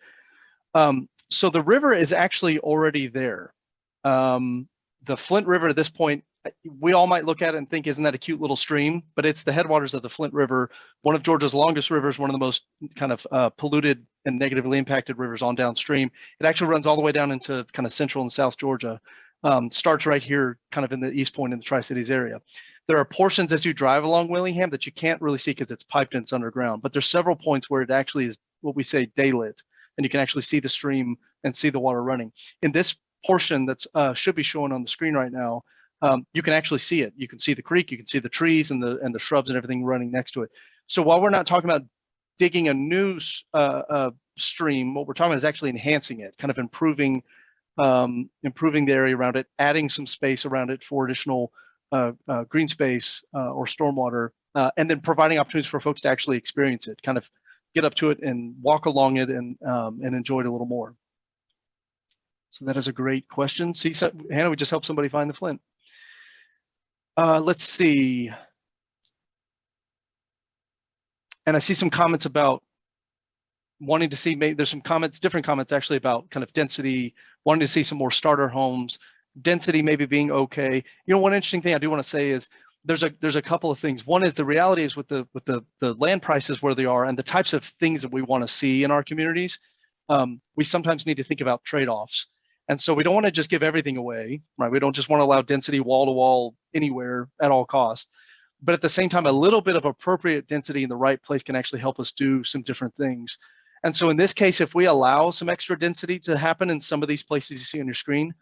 So the river is actually already there. The Flint River at this point, we all might look at it and think, isn't that a cute little stream? But it's the headwaters of the Flint River, one of Georgia's longest rivers, one of the most kind of polluted and negatively impacted rivers on downstream. It actually runs all the way down into kind of central and south Georgia. Starts right here, kind of in the East Point in the Tri-Cities area. There are portions as you drive along Willingham that you can't really see because it's piped and it's underground, but there's several points where it actually is what we say daylit, and you can actually see the stream and see the water running. In this portion that's should be showing on the screen right now, you can actually see it. You can see the creek, you can see the trees and the shrubs and everything running next to it. So while we're not talking about digging a new stream, what we're talking about is actually enhancing it, kind of improving the area around it, adding some space around it for additional green space or stormwater, and then providing opportunities for folks to actually experience it, kind of get up to it and walk along it and enjoy it a little more. So that is a great question. See, so, Hannah, we just helped somebody find the Flint. Let's see. And I see some comments about wanting to see, there's some comments, different comments actually about kind of density, wanting to see some more starter homes, density maybe being okay. You know, one interesting thing I do want to say is there's a couple of things. One is the reality is with the land prices where they are and the types of things that we want to see in our communities, we sometimes need to think about trade-offs. And so we don't want to just give everything away, right? We don't just want to allow density wall to wall anywhere at all costs. But at the same time, a little bit of appropriate density in the right place can actually help us do some different things. And so in this case, if we allow some extra density to happen in some of these places you see on your screen,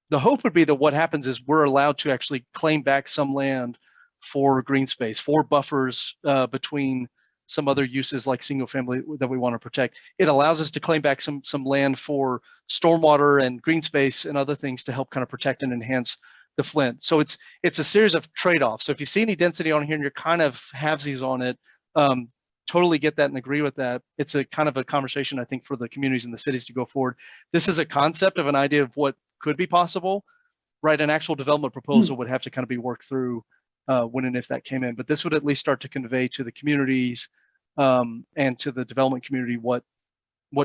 the hope would be that what happens is we're allowed to actually claim back some land for green space, for buffers between some other uses like single family that we want to protect. It allows us to claim back some land for stormwater and green space and other things to help kind of protect and enhance the Flint. So it's a series of trade-offs. So if you see any density on here and you're kind of halvesies on it, totally get that and agree with that. It's a kind of a conversation, I think, for the communities and the cities to go forward. This is a concept of an idea of what could be possible, right? An actual development proposal would have to kind of be worked through when and if that came in. But this would at least start to convey to the communities and to the development community what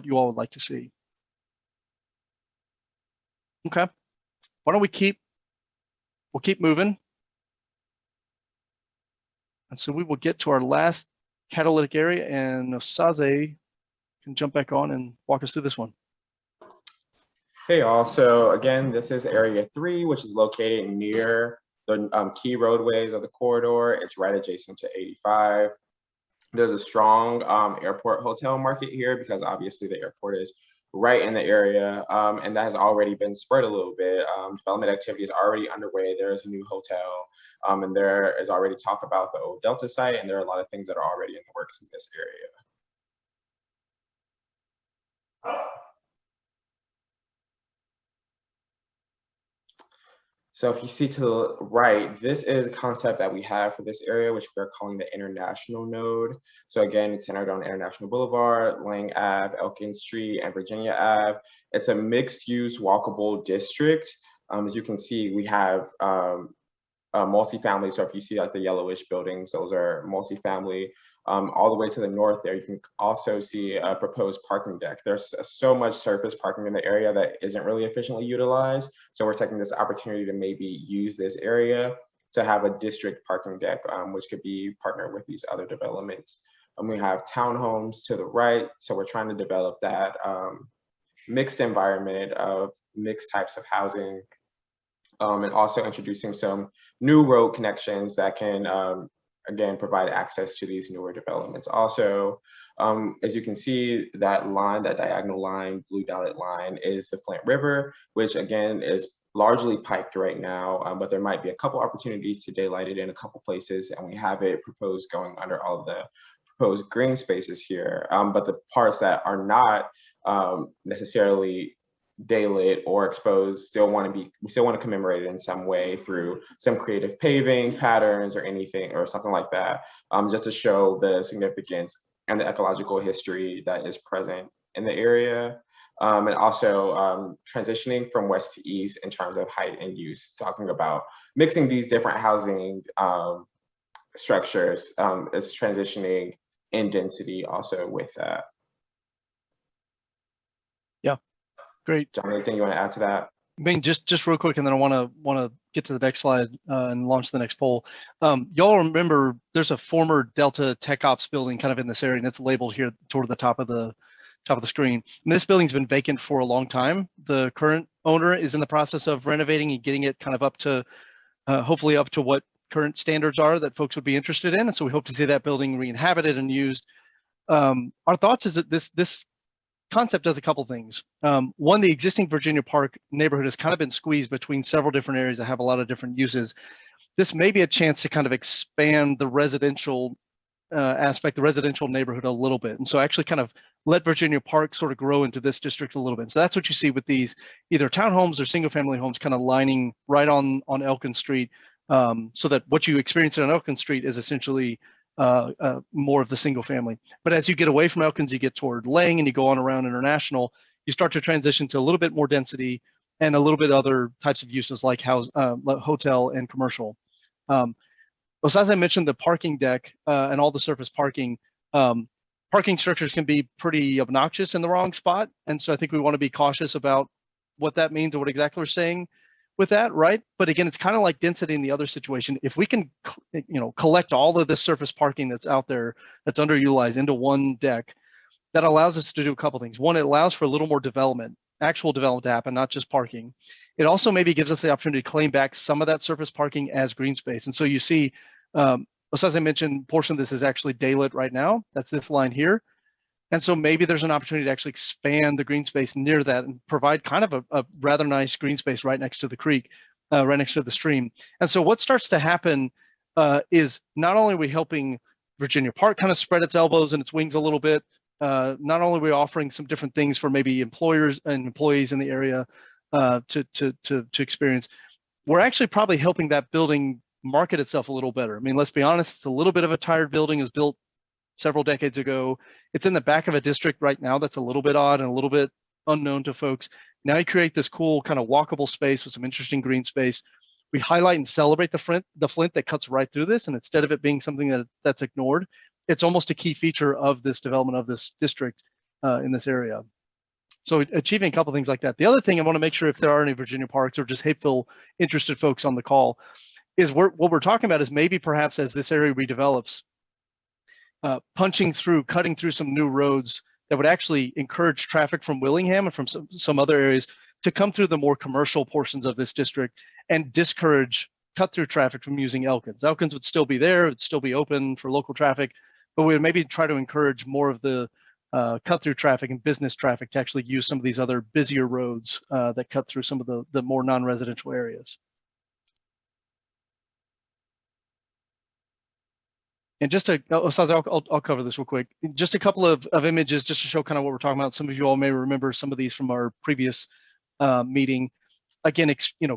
you all would like to see. Okay, why don't we'll keep moving. And so we will get to our last catalytic area, and Osaze can jump back on and walk us through this one. Hey all, so again, this is area 3, which is located near the key roadways of the corridor. It's right adjacent to 85. There's a strong airport hotel market here because obviously the airport is right in the area, and that has already been spread a little bit. Development activity is already underway. There is a new hotel, and there is already talk about the old Delta site, and there are a lot of things that are already in the works in this area. So if you see to the right, this is a concept that we have for this area, which we're calling the International Node. So again, it's centered on International Boulevard, Lang Ave, Elkin Street, and Virginia Ave. It's a mixed-use walkable district. As you can see, we have multifamily. So if you see like the yellowish buildings, those are multifamily. All the way to the north there, you can also see a proposed parking deck. There's so much surface parking in the area that isn't really efficiently utilized. So we're taking this opportunity to maybe use this area to have a district parking deck, which could be partnered with these other developments. And we have townhomes to the right. So we're trying to develop that mixed environment of mixed types of housing, and also introducing some new road connections that can again, provide access to these newer developments. Also, as you can see, that line, that diagonal line, blue dotted line, is the Flint River, which again is largely piped right now, but there might be a couple opportunities to daylight it in a couple places, and we have it proposed going under all of the proposed green spaces here. But the parts that are not necessarily daylit or exposed we still want to commemorate it in some way through some creative paving patterns or anything or something like that, just to show the significance and the ecological history that is present in the area. And also transitioning from west to east in terms of height and use, talking about mixing these different housing structures is transitioning in density also with that. Yeah, great. John, anything you want to add to that? I mean, just real quick, and then I want to get to the next slide and launch the next poll. Y'all remember there's a former Delta Tech Ops building kind of in this area, and it's labeled here toward the top of the screen. And this building's been vacant for a long time. The current owner is in the process of renovating and getting it kind of up to, hopefully up to what current standards are that folks would be interested in. And so we hope to see that building re-inhabited and used. Our thoughts is that this concept does a couple things. One, the existing Virginia Park neighborhood has kind of been squeezed between several different areas that have a lot of different uses. This may be a chance to kind of expand the residential aspect, the residential neighborhood a little bit. And so actually kind of let Virginia Park sort of grow into this district a little bit. So that's what you see with these either townhomes or single family homes kind of lining right on Elkin Street, so that what you experience on Elkin Street is essentially more of the single family. But as you get away from Elkins, you get toward Lang and you go on around International, you start to transition to a little bit more density and a little bit other types of uses like hotel and commercial. So as I mentioned, the parking deck and all the surface parking, parking structures can be pretty obnoxious in the wrong spot. And so I think we want to be cautious about what that means and what exactly we're saying with that, right? But again, it's kind of like density in the other situation. If we can, collect all of this surface parking that's out there, that's underutilized into one deck, that allows us to do a couple things. One, it allows for a little more development, actual development to happen, not just parking. It also maybe gives us the opportunity to claim back some of that surface parking as green space. And so you see, so as I mentioned, portion of this is actually daylit right now. That's this line here. And so maybe there's an opportunity to actually expand the green space near that and provide kind of a rather nice green space right next to the creek, right next to the stream. And so what starts to happen is not only are we helping Virginia Park kind of spread its elbows and its wings a little bit, not only are we offering some different things for maybe employers and employees in the area to experience, we're actually probably helping that building market itself a little better. I mean, let's be honest, it's a little bit of a tired building. It was built several decades ago. It's in the back of a district right now that's a little bit odd and a little bit unknown to folks. Now you create this cool kind of walkable space with some interesting green space. We highlight and celebrate the flint that cuts right through this, and instead of it being something that's ignored, it's almost a key feature of this development of this district in this area. So achieving a couple things like that. The other thing I want to make sure if there are any Virginia Parks or just Hapeville interested folks on the call is what we're talking about is maybe perhaps as this area redevelops, cutting through some new roads that would actually encourage traffic from Willingham and from some other areas to come through the more commercial portions of this district and discourage cut-through traffic from using Elkins. Elkins would still be there, it'd still be open for local traffic, but we would maybe try to encourage more of the cut-through traffic and business traffic to actually use some of these other busier roads that cut through some of the more non-residential areas. And just to, I'll cover this real quick. Just a couple of images just to show kind of what we're talking about. Some of you all may remember some of these from our previous meeting. Again,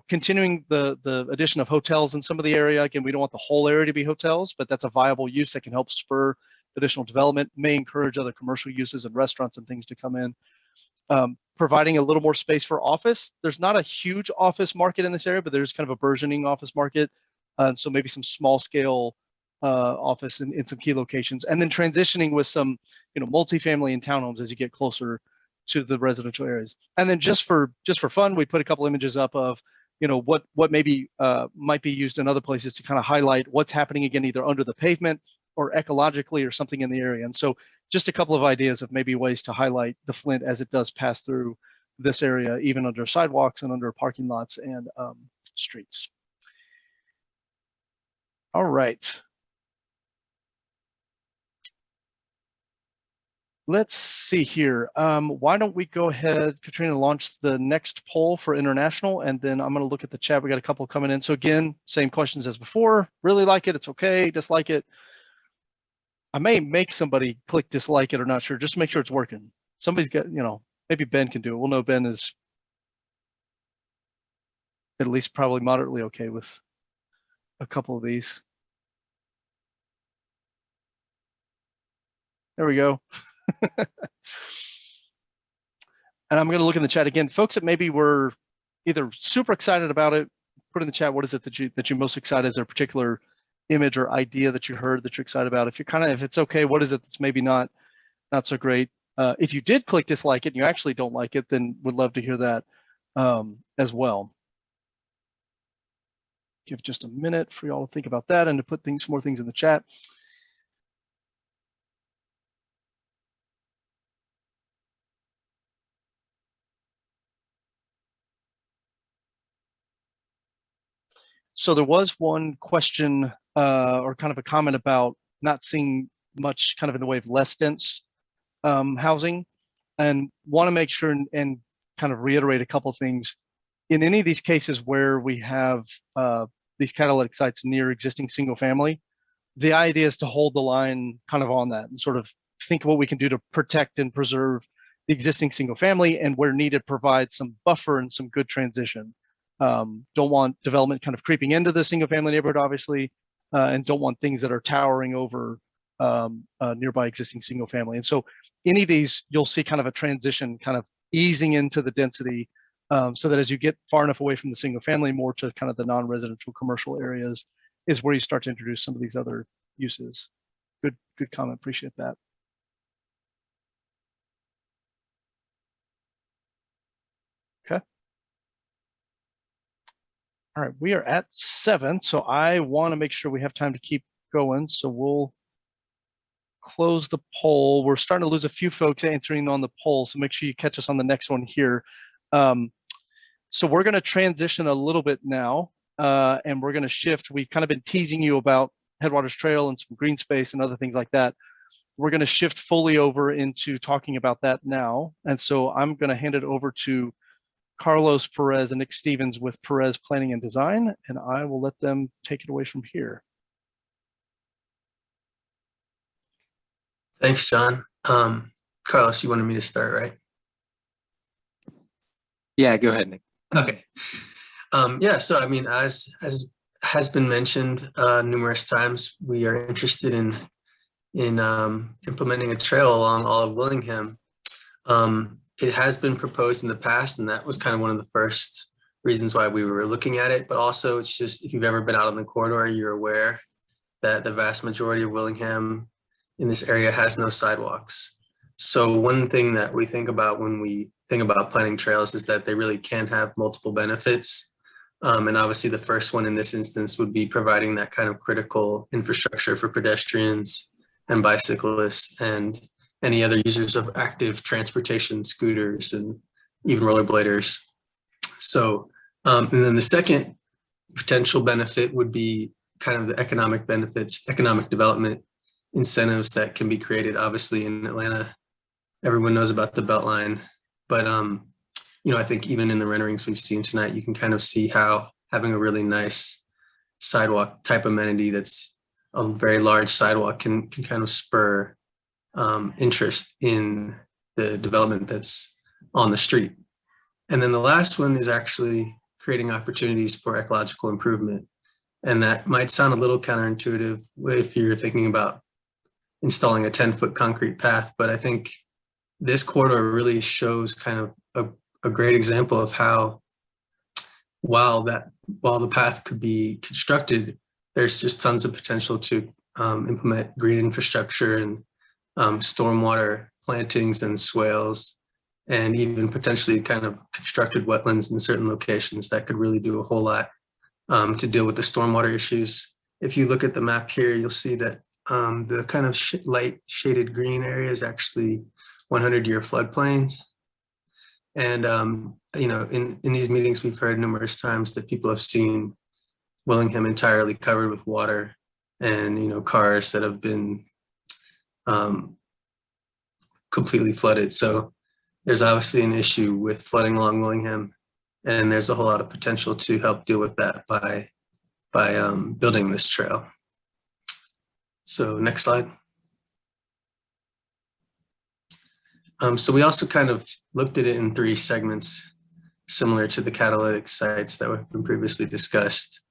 continuing the addition of hotels in some of the area. Again, we don't want the whole area to be hotels, but that's a viable use that can help spur additional development, may encourage other commercial uses and restaurants and things to come in. Providing a little more space for office. There's not a huge office market in this area, but there's kind of a burgeoning office market. So maybe some small scale office in some key locations, and then transitioning with some, multifamily and townhomes as you get closer to the residential areas. And then just for fun, we put a couple images up of, what maybe might be used in other places to kind of highlight what's happening again, either under the pavement or ecologically or something in the area. And so just a couple of ideas of maybe ways to highlight the Flint as it does pass through this area, even under sidewalks and under parking lots and streets. All right. let's see here. Why don't we go ahead, Katrina, launch the next poll for international, and then I'm going to look at the chat. We got a couple coming in. So again, same questions as before. Really like it, it's okay. Dislike it. I may make somebody click dislike it or not sure, just to make sure it's working. Somebody's got, maybe Ben can do it. We'll know Ben is at least probably moderately okay with a couple of these. There we go. And I'm going to look in the chat again. Folks that maybe were either super excited about it, put in the chat, what is it that you're most excited? Is there a particular image or idea that you heard that you're excited about? If you're if it's okay, what is it that's maybe not so great? If you did click dislike it and you actually don't like it, then would love to hear that as well. Give just a minute for y'all to think about that and to put more things in the chat. So there was one question or kind of a comment about not seeing much kind of in the way of less dense housing, and want to make sure and kind of reiterate a couple of things. In any of these cases where we have these catalytic sites near existing single family, the idea is to hold the line kind of on that and sort of think what we can do to protect and preserve the existing single family, and where needed, provide some buffer and some good transition. Don't want development kind of creeping into the single family neighborhood, obviously, and don't want things that are towering over nearby existing single family. And so any of these, you'll see kind of a transition, kind of easing into the density, so that as you get far enough away from the single family, more to kind of the non-residential commercial areas, is where you start to introduce some of these other uses. Good comment, appreciate that. Okay. All right, we are at 7, so I want to make sure we have time to keep going. So we'll close the poll. We're starting to lose a few folks answering on the poll, so make sure you catch us on the next one here. So we're going to transition a little bit now, and we're going to shift. We've kind of been teasing you about Headwaters Trail and some green space and other things like that. We're going to shift fully over into talking about that now. And so I'm going to hand it over to Carlos Perez and Nick Stevens with Perez Planning and Design, and I will let them take it away from here. Thanks, John. Carlos, you wanted me to start, right? Yeah, go ahead, Nick. Okay. Yeah, so I mean, as has been mentioned numerous times, we are interested in implementing a trail along all of Willingham. It has been proposed in the past, and that was kind of one of the first reasons why we were looking at it. But also, it's just, if you've ever been out on the corridor, you're aware that the vast majority of Willingham in this area has no sidewalks. So one thing that we think about when we think about planning trails is that they really can have multiple benefits. And obviously the first one in this instance would be providing that kind of critical infrastructure for pedestrians and bicyclists and any other users of active transportation, scooters, and even rollerbladers. So, and then the second potential benefit would be kind of the economic benefits, economic development incentives that can be created. Obviously in Atlanta, everyone knows about the Beltline, but I think even in the renderings we've seen tonight, you can kind of see how having a really nice sidewalk type amenity that's a very large sidewalk can kind of spur interest in the development that's on the street. And then the last one is actually creating opportunities for ecological improvement. And that might sound a little counterintuitive if you're thinking about installing a 10-foot concrete path, but I think this corridor really shows kind of a great example of how while the path could be constructed, there's just tons of potential to implement green infrastructure and stormwater plantings and swales, and even potentially kind of constructed wetlands in certain locations that could really do a whole lot to deal with the stormwater issues. If you look at the map here, you'll see that the kind of light shaded green area is actually 100-year floodplains. And, in these meetings, we've heard numerous times that people have seen Willingham entirely covered with water and, cars that have been completely flooded. So there's obviously an issue with flooding along Willingham, and there's a whole lot of potential to help deal with that by building this trail. So next slide. So we also kind of looked at it in 3 segments, similar to the catalytic sites that have been previously discussed.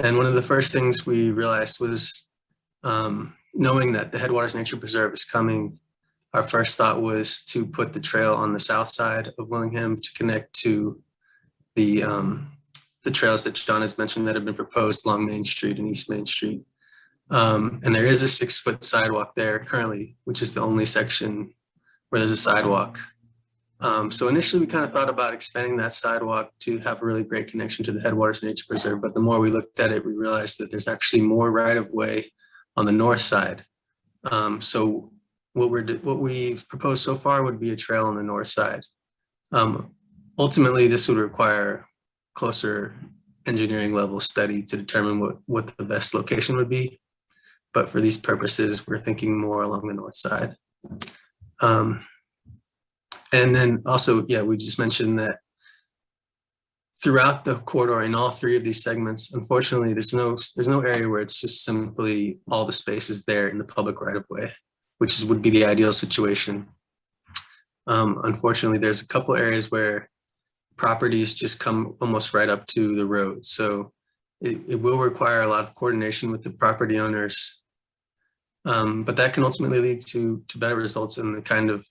And one of the first things we realized was knowing that the Headwaters Nature Preserve is coming, our first thought was to put the trail on the south side of Willingham to connect to the trails that John has mentioned that have been proposed along Main Street and East Main Street. And there is a 6-foot sidewalk there currently, which is the only section where there's a sidewalk. So initially we kind of thought about expanding that sidewalk to have a really great connection to the Headwaters Nature Preserve, but the more we looked at it, we realized that there's actually more right-of-way on the north side. So what we've proposed so far would be a trail on the north side. Ultimately, this would require closer engineering level study to determine what the best location would be. But for these purposes, we're thinking more along the north side. And then also, yeah, we just mentioned that throughout the corridor in all 3 of these segments, unfortunately, there's no area where it's just simply all the spaces there in the public right of way, which would be the ideal situation. Unfortunately, there's a couple areas where properties just come almost right up to the road. So it will require a lot of coordination with the property owners, but that can ultimately lead to better results in the kind of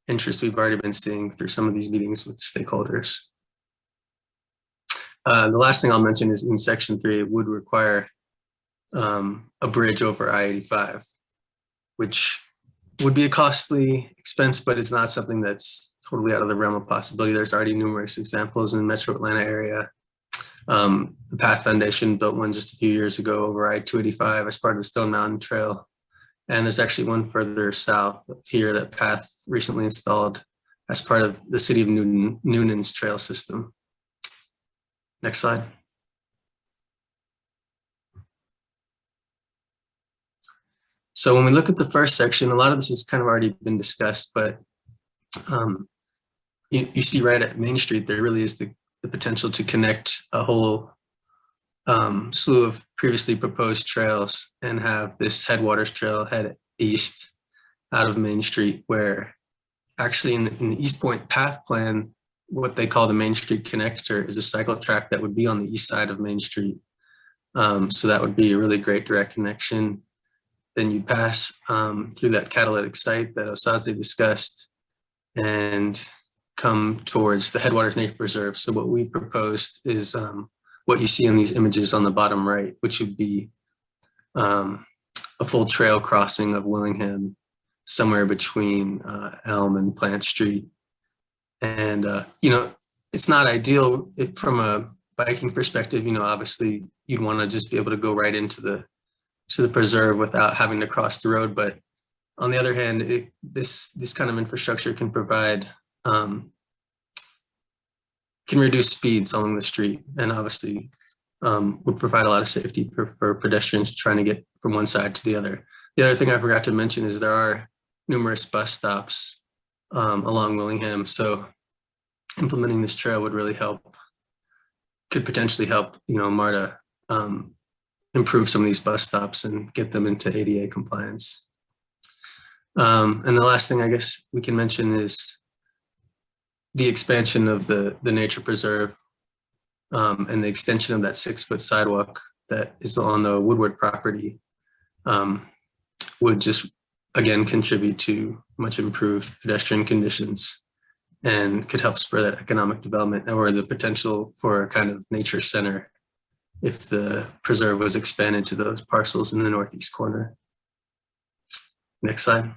interest we've already been seeing through some of these meetings with stakeholders. The last thing I'll mention is in section 3, it would require a bridge over I-85, which would be a costly expense, but it's not something that's totally out of the realm of possibility. There's already numerous examples in the Metro Atlanta area. The Path Foundation built one just a few years ago over I-285 as part of the Stone Mountain Trail. And there's actually one further south of here that Path recently installed as part of the city of Noonan's trail system. Next slide. So when we look at the first section, a lot of this has kind of already been discussed, but you see right at Main Street, there really is the potential to connect a whole slew of previously proposed trails and have this Headwaters Trail head east out of Main Street, where actually in the East Point Path Plan, what they call the Main Street Connector is a cycle track that would be on the east side of Main Street. So that would be a really great direct connection. Then you pass through that catalytic site that Osaze discussed and come towards the Headwaters Nature Preserve. So what we've proposed is what you see in these images on the bottom right, which would be a full trail crossing of Willingham somewhere between Elm and Plant Street. And, it's not ideal from a biking perspective. Obviously you'd want to just be able to go right into the preserve without having to cross the road. But on the other hand, this kind of infrastructure can provide, can reduce speeds along the street, and obviously would provide a lot of safety for pedestrians trying to get from one side to the other. The other thing I forgot to mention is there are numerous bus stops along Willingham. So implementing this trail would really could potentially help, Marta improve some of these bus stops and get them into ADA compliance. And the last thing I guess we can mention is the expansion of the nature preserve and the extension of that 6-foot sidewalk that is on the Woodward property would just, again, contribute to much improved pedestrian conditions and could help spur that economic development or the potential for a kind of nature center if the preserve was expanded to those parcels in the northeast corner. Next slide.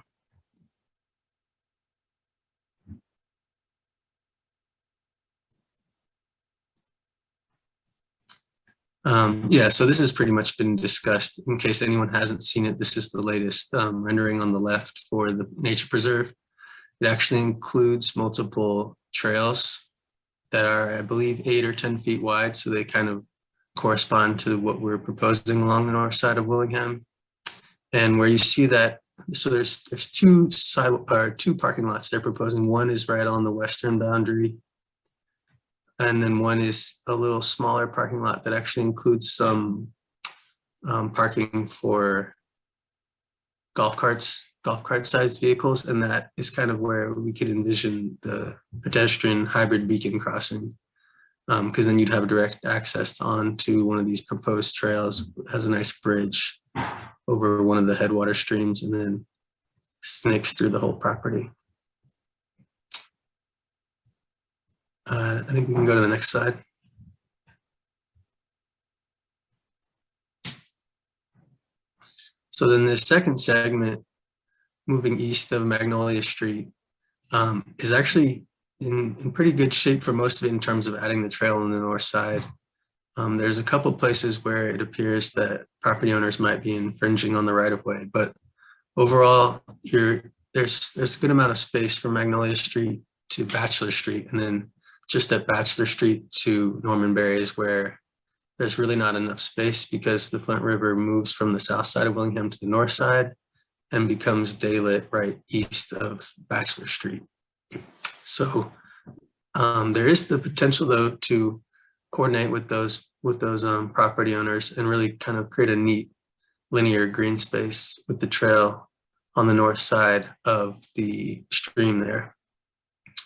So this has pretty much been discussed. In case anyone hasn't seen it, this is the latest rendering on the left for the nature preserve. It actually includes multiple trails that are, I believe, 8 or 10 feet wide. So they kind of correspond to what we're proposing along the north side of Willingham. And where you see that So there's two parking lots they're proposing. One is right on the western boundary, and then one is a little smaller parking lot that actually includes some parking for golf cart sized vehicles, and that is kind of where we could envision the pedestrian hybrid beacon crossing, because then you'd have direct access onto one of these proposed trails. It has a nice bridge over one of the headwater streams and then snakes through the whole property. I think we can go to the next slide. So then this second segment, moving east of Magnolia Street, is actually in pretty good shape for most of it in terms of adding the trail on the north side. There's a couple places where it appears that property owners might be infringing on the right of way, but overall, there's a good amount of space from Magnolia Street to Bachelor Street, and then just at Bachelor Street to Norman Berry is where there's really not enough space because the Flint River moves from the south side of Willingham to the north side and becomes daylit right east of Bachelor Street. So there is the potential, though, to coordinate with those property owners and really kind of create a neat linear green space with the trail on the north side of the stream there.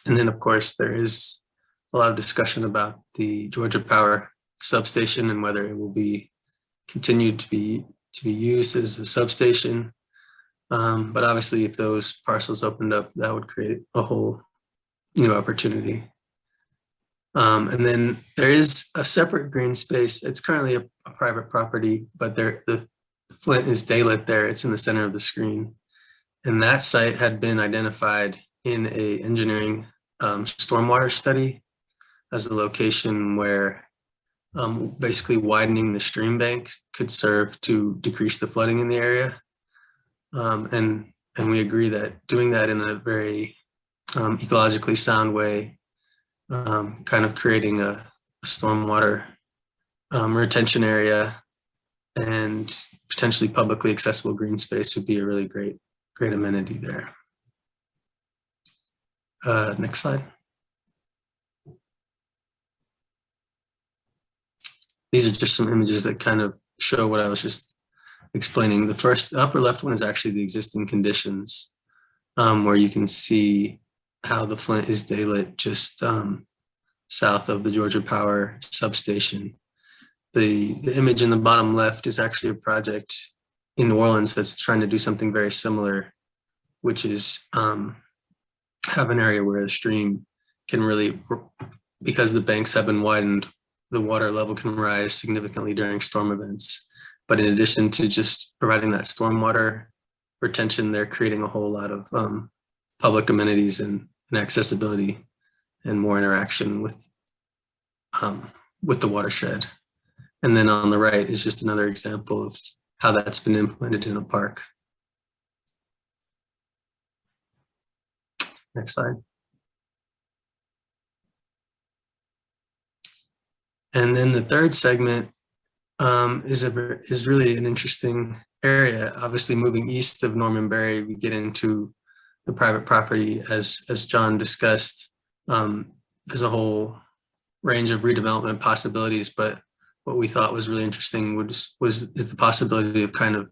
And then, of course, there is a lot of discussion about the Georgia Power substation and whether it will be continued to be used as a substation. But obviously, if those parcels opened up, that would create a whole new opportunity. And then there is a separate green space. It's currently a private property, but the Flint is daylit there. It's in the center of the screen. And that site had been identified in a engineering stormwater study as a location where basically widening the stream banks could serve to decrease the flooding in the area. And we agree that doing that in a very ecologically sound way, kind of creating a stormwater retention area and potentially publicly accessible green space would be a really great amenity there. Next slide. These are just some images that kind of show what I was just explaining. The upper left one is actually the existing conditions, where you can see how the Flint is daylit just south of the Georgia Power substation. The image in the bottom left is actually a project in New Orleans that's trying to do something very similar, which is have an area where the stream can really, because the banks have been widened, the water level can rise significantly during storm events. But in addition to just providing that stormwater retention, they're creating a whole lot of public amenities and accessibility and more interaction with the watershed. And then on the right is just another example of how that's been implemented in a park. Next slide. And then the third segment is really an interesting area. Obviously, moving east of Norman Berry, we get into the private property, as John discussed. There's a whole range of redevelopment possibilities, but what we thought was really interesting is the possibility of kind of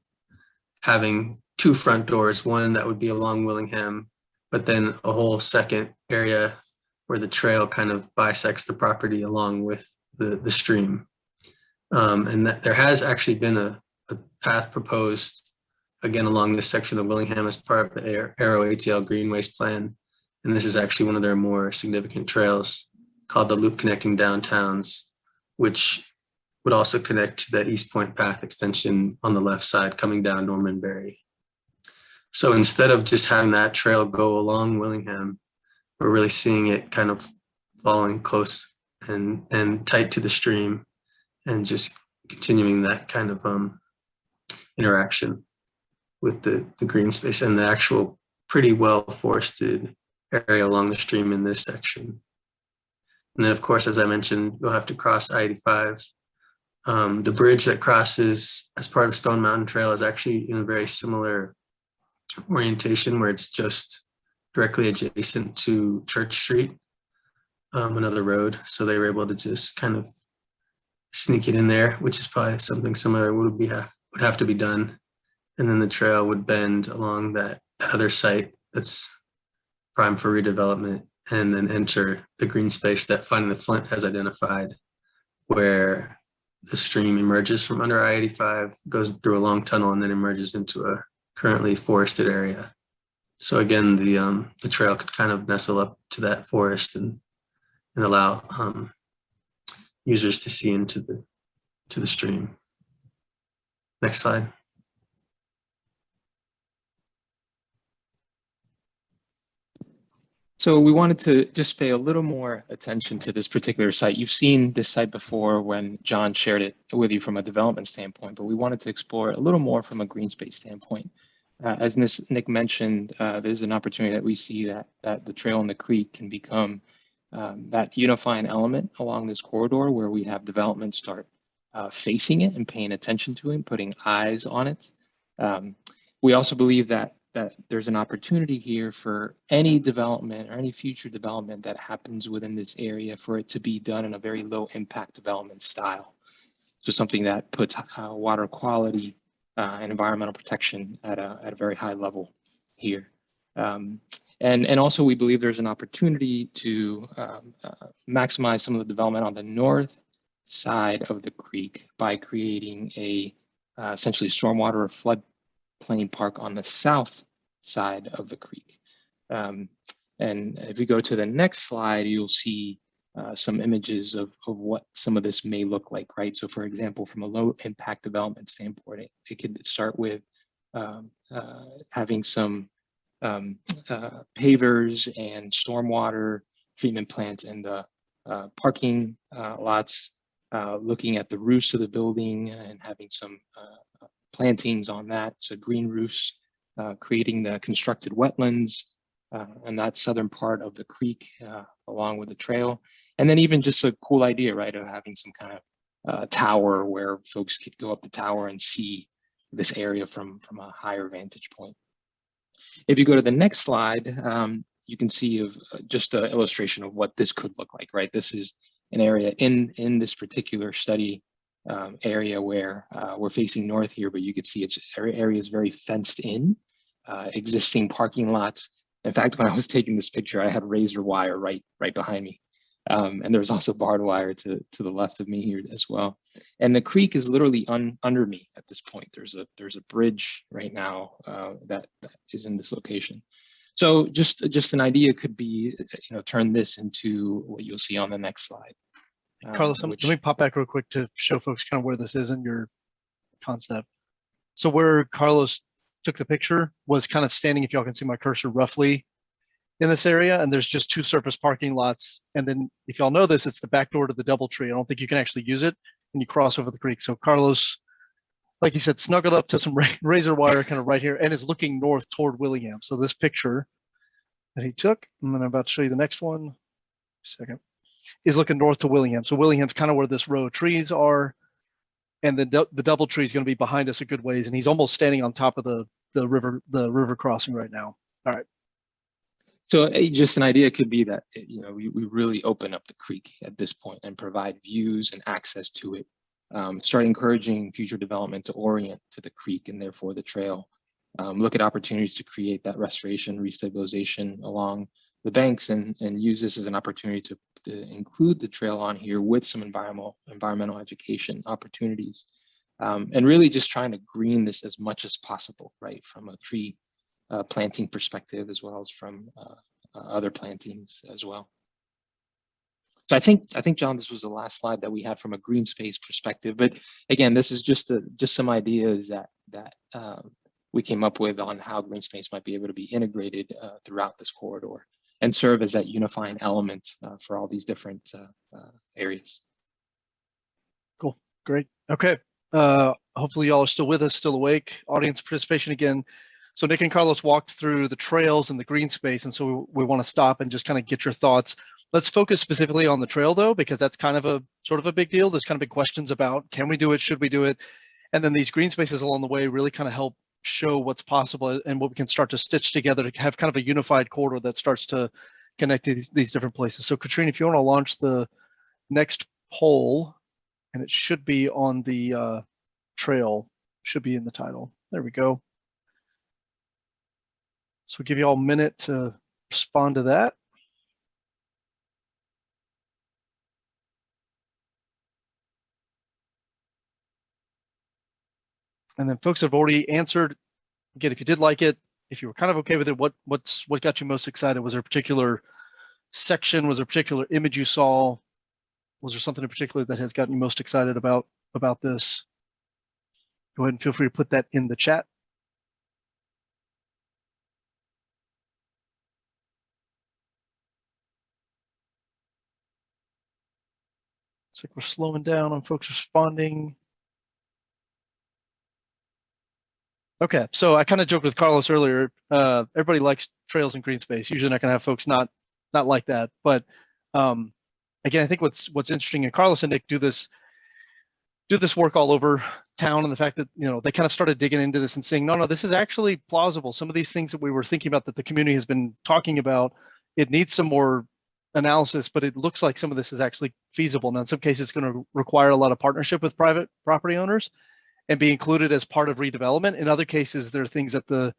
having two front doors, one that would be along Willingham, but then a whole second area where the trail kind of bisects the property along with the stream. And that there has actually been a path proposed, again, along this section of Willingham as part of the Arrow ATL Greenways plan. And this is actually one of their more significant trails called the Loop Connecting Downtowns, which would also connect to that East Point Path extension on the left side coming down Norman Berry. So instead of just having that trail go along Willingham, we're really seeing it kind of following close and tight to the stream and just continuing that kind of interaction with the green space and the actual pretty well forested area along the stream in this section. And then, of course, as I mentioned, we'll have to cross I-85. The bridge that crosses as part of Stone Mountain Trail is actually in a very similar orientation where it's just directly adjacent to Church Street, another road. So they were able to just kind of sneak it in there, which is probably something similar would have to be done. And then the trail would bend along that other site that's prime for redevelopment, and then enter the green space that Finding the Flint has identified, where the stream emerges from under I-85, goes through a long tunnel, and then emerges into a currently forested area. So again, the trail could kind of nestle up to that forest and allow users to see into the stream. Next slide. So we wanted to just pay a little more attention to this particular site. You've seen this site before when John shared it with you from a development standpoint, but we wanted to explore a little more from a green space standpoint. As Nick mentioned, there's an opportunity that we see that the trail and the creek can become that unifying element along this corridor where we have development start facing it and paying attention to it and putting eyes on it. We also believe that there's an opportunity here for any development or any future development that happens within this area for it to be done in a very low impact development style. So something that puts water quality and environmental protection at a very high level here. And also we believe there's an opportunity to maximize some of the development on the north side of the creek by creating a essentially stormwater or floodplain park on the south side of the creek. And if you go to the next slide, you'll see some images of what some of this may look like, right? So for example, from a low impact development standpoint, it could start with having some pavers and stormwater treatment plants in the parking lots, looking at the roofs of the building and having some plantings on that, so green roofs, creating the constructed wetlands and that southern part of the creek along with the trail. And then even just a cool idea, right, of having some kind of tower where folks could go up the tower and see this area from a higher vantage point. If you go to the next slide, you can see just an illustration of what this could look like, right? This is an area in this particular study area where we're facing north here, but you can see its area is very fenced in, existing parking lots. In fact, when I was taking this picture, I had razor wire right behind me. And there's also barbed wire to the left of me here as well. And the creek is literally under me at this point. There's a bridge right now that is in this location. So just an idea could be, turn this into what you'll see on the next slide. Carlos, let me pop back real quick to show folks kind of where this is in your concept. So where Carlos took the picture was kind of standing, if y'all can see my cursor, roughly in this area, and there's just two surface parking lots. And then if y'all know this, it's the back door to the DoubleTree. I don't think you can actually use it when you cross over the creek. So Carlos, like he said, snuggled up to some razor wire kind of right here and is looking north toward Willingham. So this picture that he took, and then I'm about to show you the next one, second, is looking north to Willingham. So Willingham's kind of where this row of trees are, and the DoubleTree is going to be behind us a good ways, and he's almost standing on top of the river crossing right now. All right. So just an idea could be that we really open up the creek at this point and provide views and access to it. Start encouraging future development to orient to the creek and therefore the trail. Look at opportunities to create that restoration, restabilization along the banks, and use this as an opportunity to include the trail on here with some environmental education opportunities, and really just trying to green this as much as possible, right, from a tree planting perspective as well as from other plantings as well. So I think John, this was the last slide that we had from a green space perspective. But again, this is just some ideas that we came up with on how green space might be able to be integrated throughout this corridor and serve as that unifying element for all these different areas. Cool, great. Okay, hopefully y'all are still with us, still awake. Audience participation again. So Nick and Carlos walked through the trails and the green space, and so we want to stop and just kind of get your thoughts. Let's focus specifically on the trail though, because that's kind of a sort of a big deal. There's kind of big questions about, can we do it, should we do it? And then these green spaces along the way really kind of help show what's possible and what we can start to stitch together to have kind of a unified corridor that starts to connect to these different places. So Katrina, if you want to launch the next poll, and it should be on the trail, should be in the title. There we go. So we'll give you all a minute to respond to that. And then folks have already answered. Again, if you did like it, if you were kind of okay with it, what got you most excited? Was there a particular section? Was there a particular image you saw? Was there something in particular that has gotten you most excited about this? Go ahead and feel free to put that in the chat. Looks like we're slowing down on folks responding. Okay, so I kind of joked with Carlos earlier. Everybody likes trails and green space. Usually not going to have folks not like that. But again, I think what's interesting, and Carlos and Nick do this work all over town, and the fact that they kind of started digging into this and saying, no, this is actually plausible. Some of these things that we were thinking about that the community has been talking about, it needs some more analysis, but it looks like some of this is actually feasible. Now, in some cases, it's going to require a lot of partnership with private property owners and be included as part of redevelopment. In other cases, there are things that the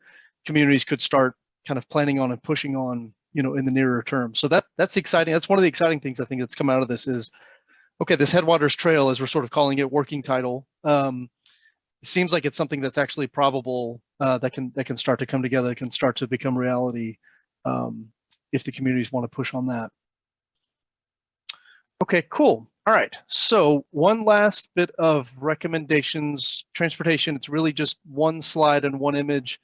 communities could start kind of planning on and pushing on, in the nearer term. So that's exciting. That's one of the exciting things I think that's come out of this is, okay, this Headwaters Trail, as we're sort of calling it, working title, seems like it's something that's actually probable that can start to come together, can start to become reality if the communities want to push on that. Okay, cool. All right, so one last bit of recommendations. Transportation, it's really just one slide and one image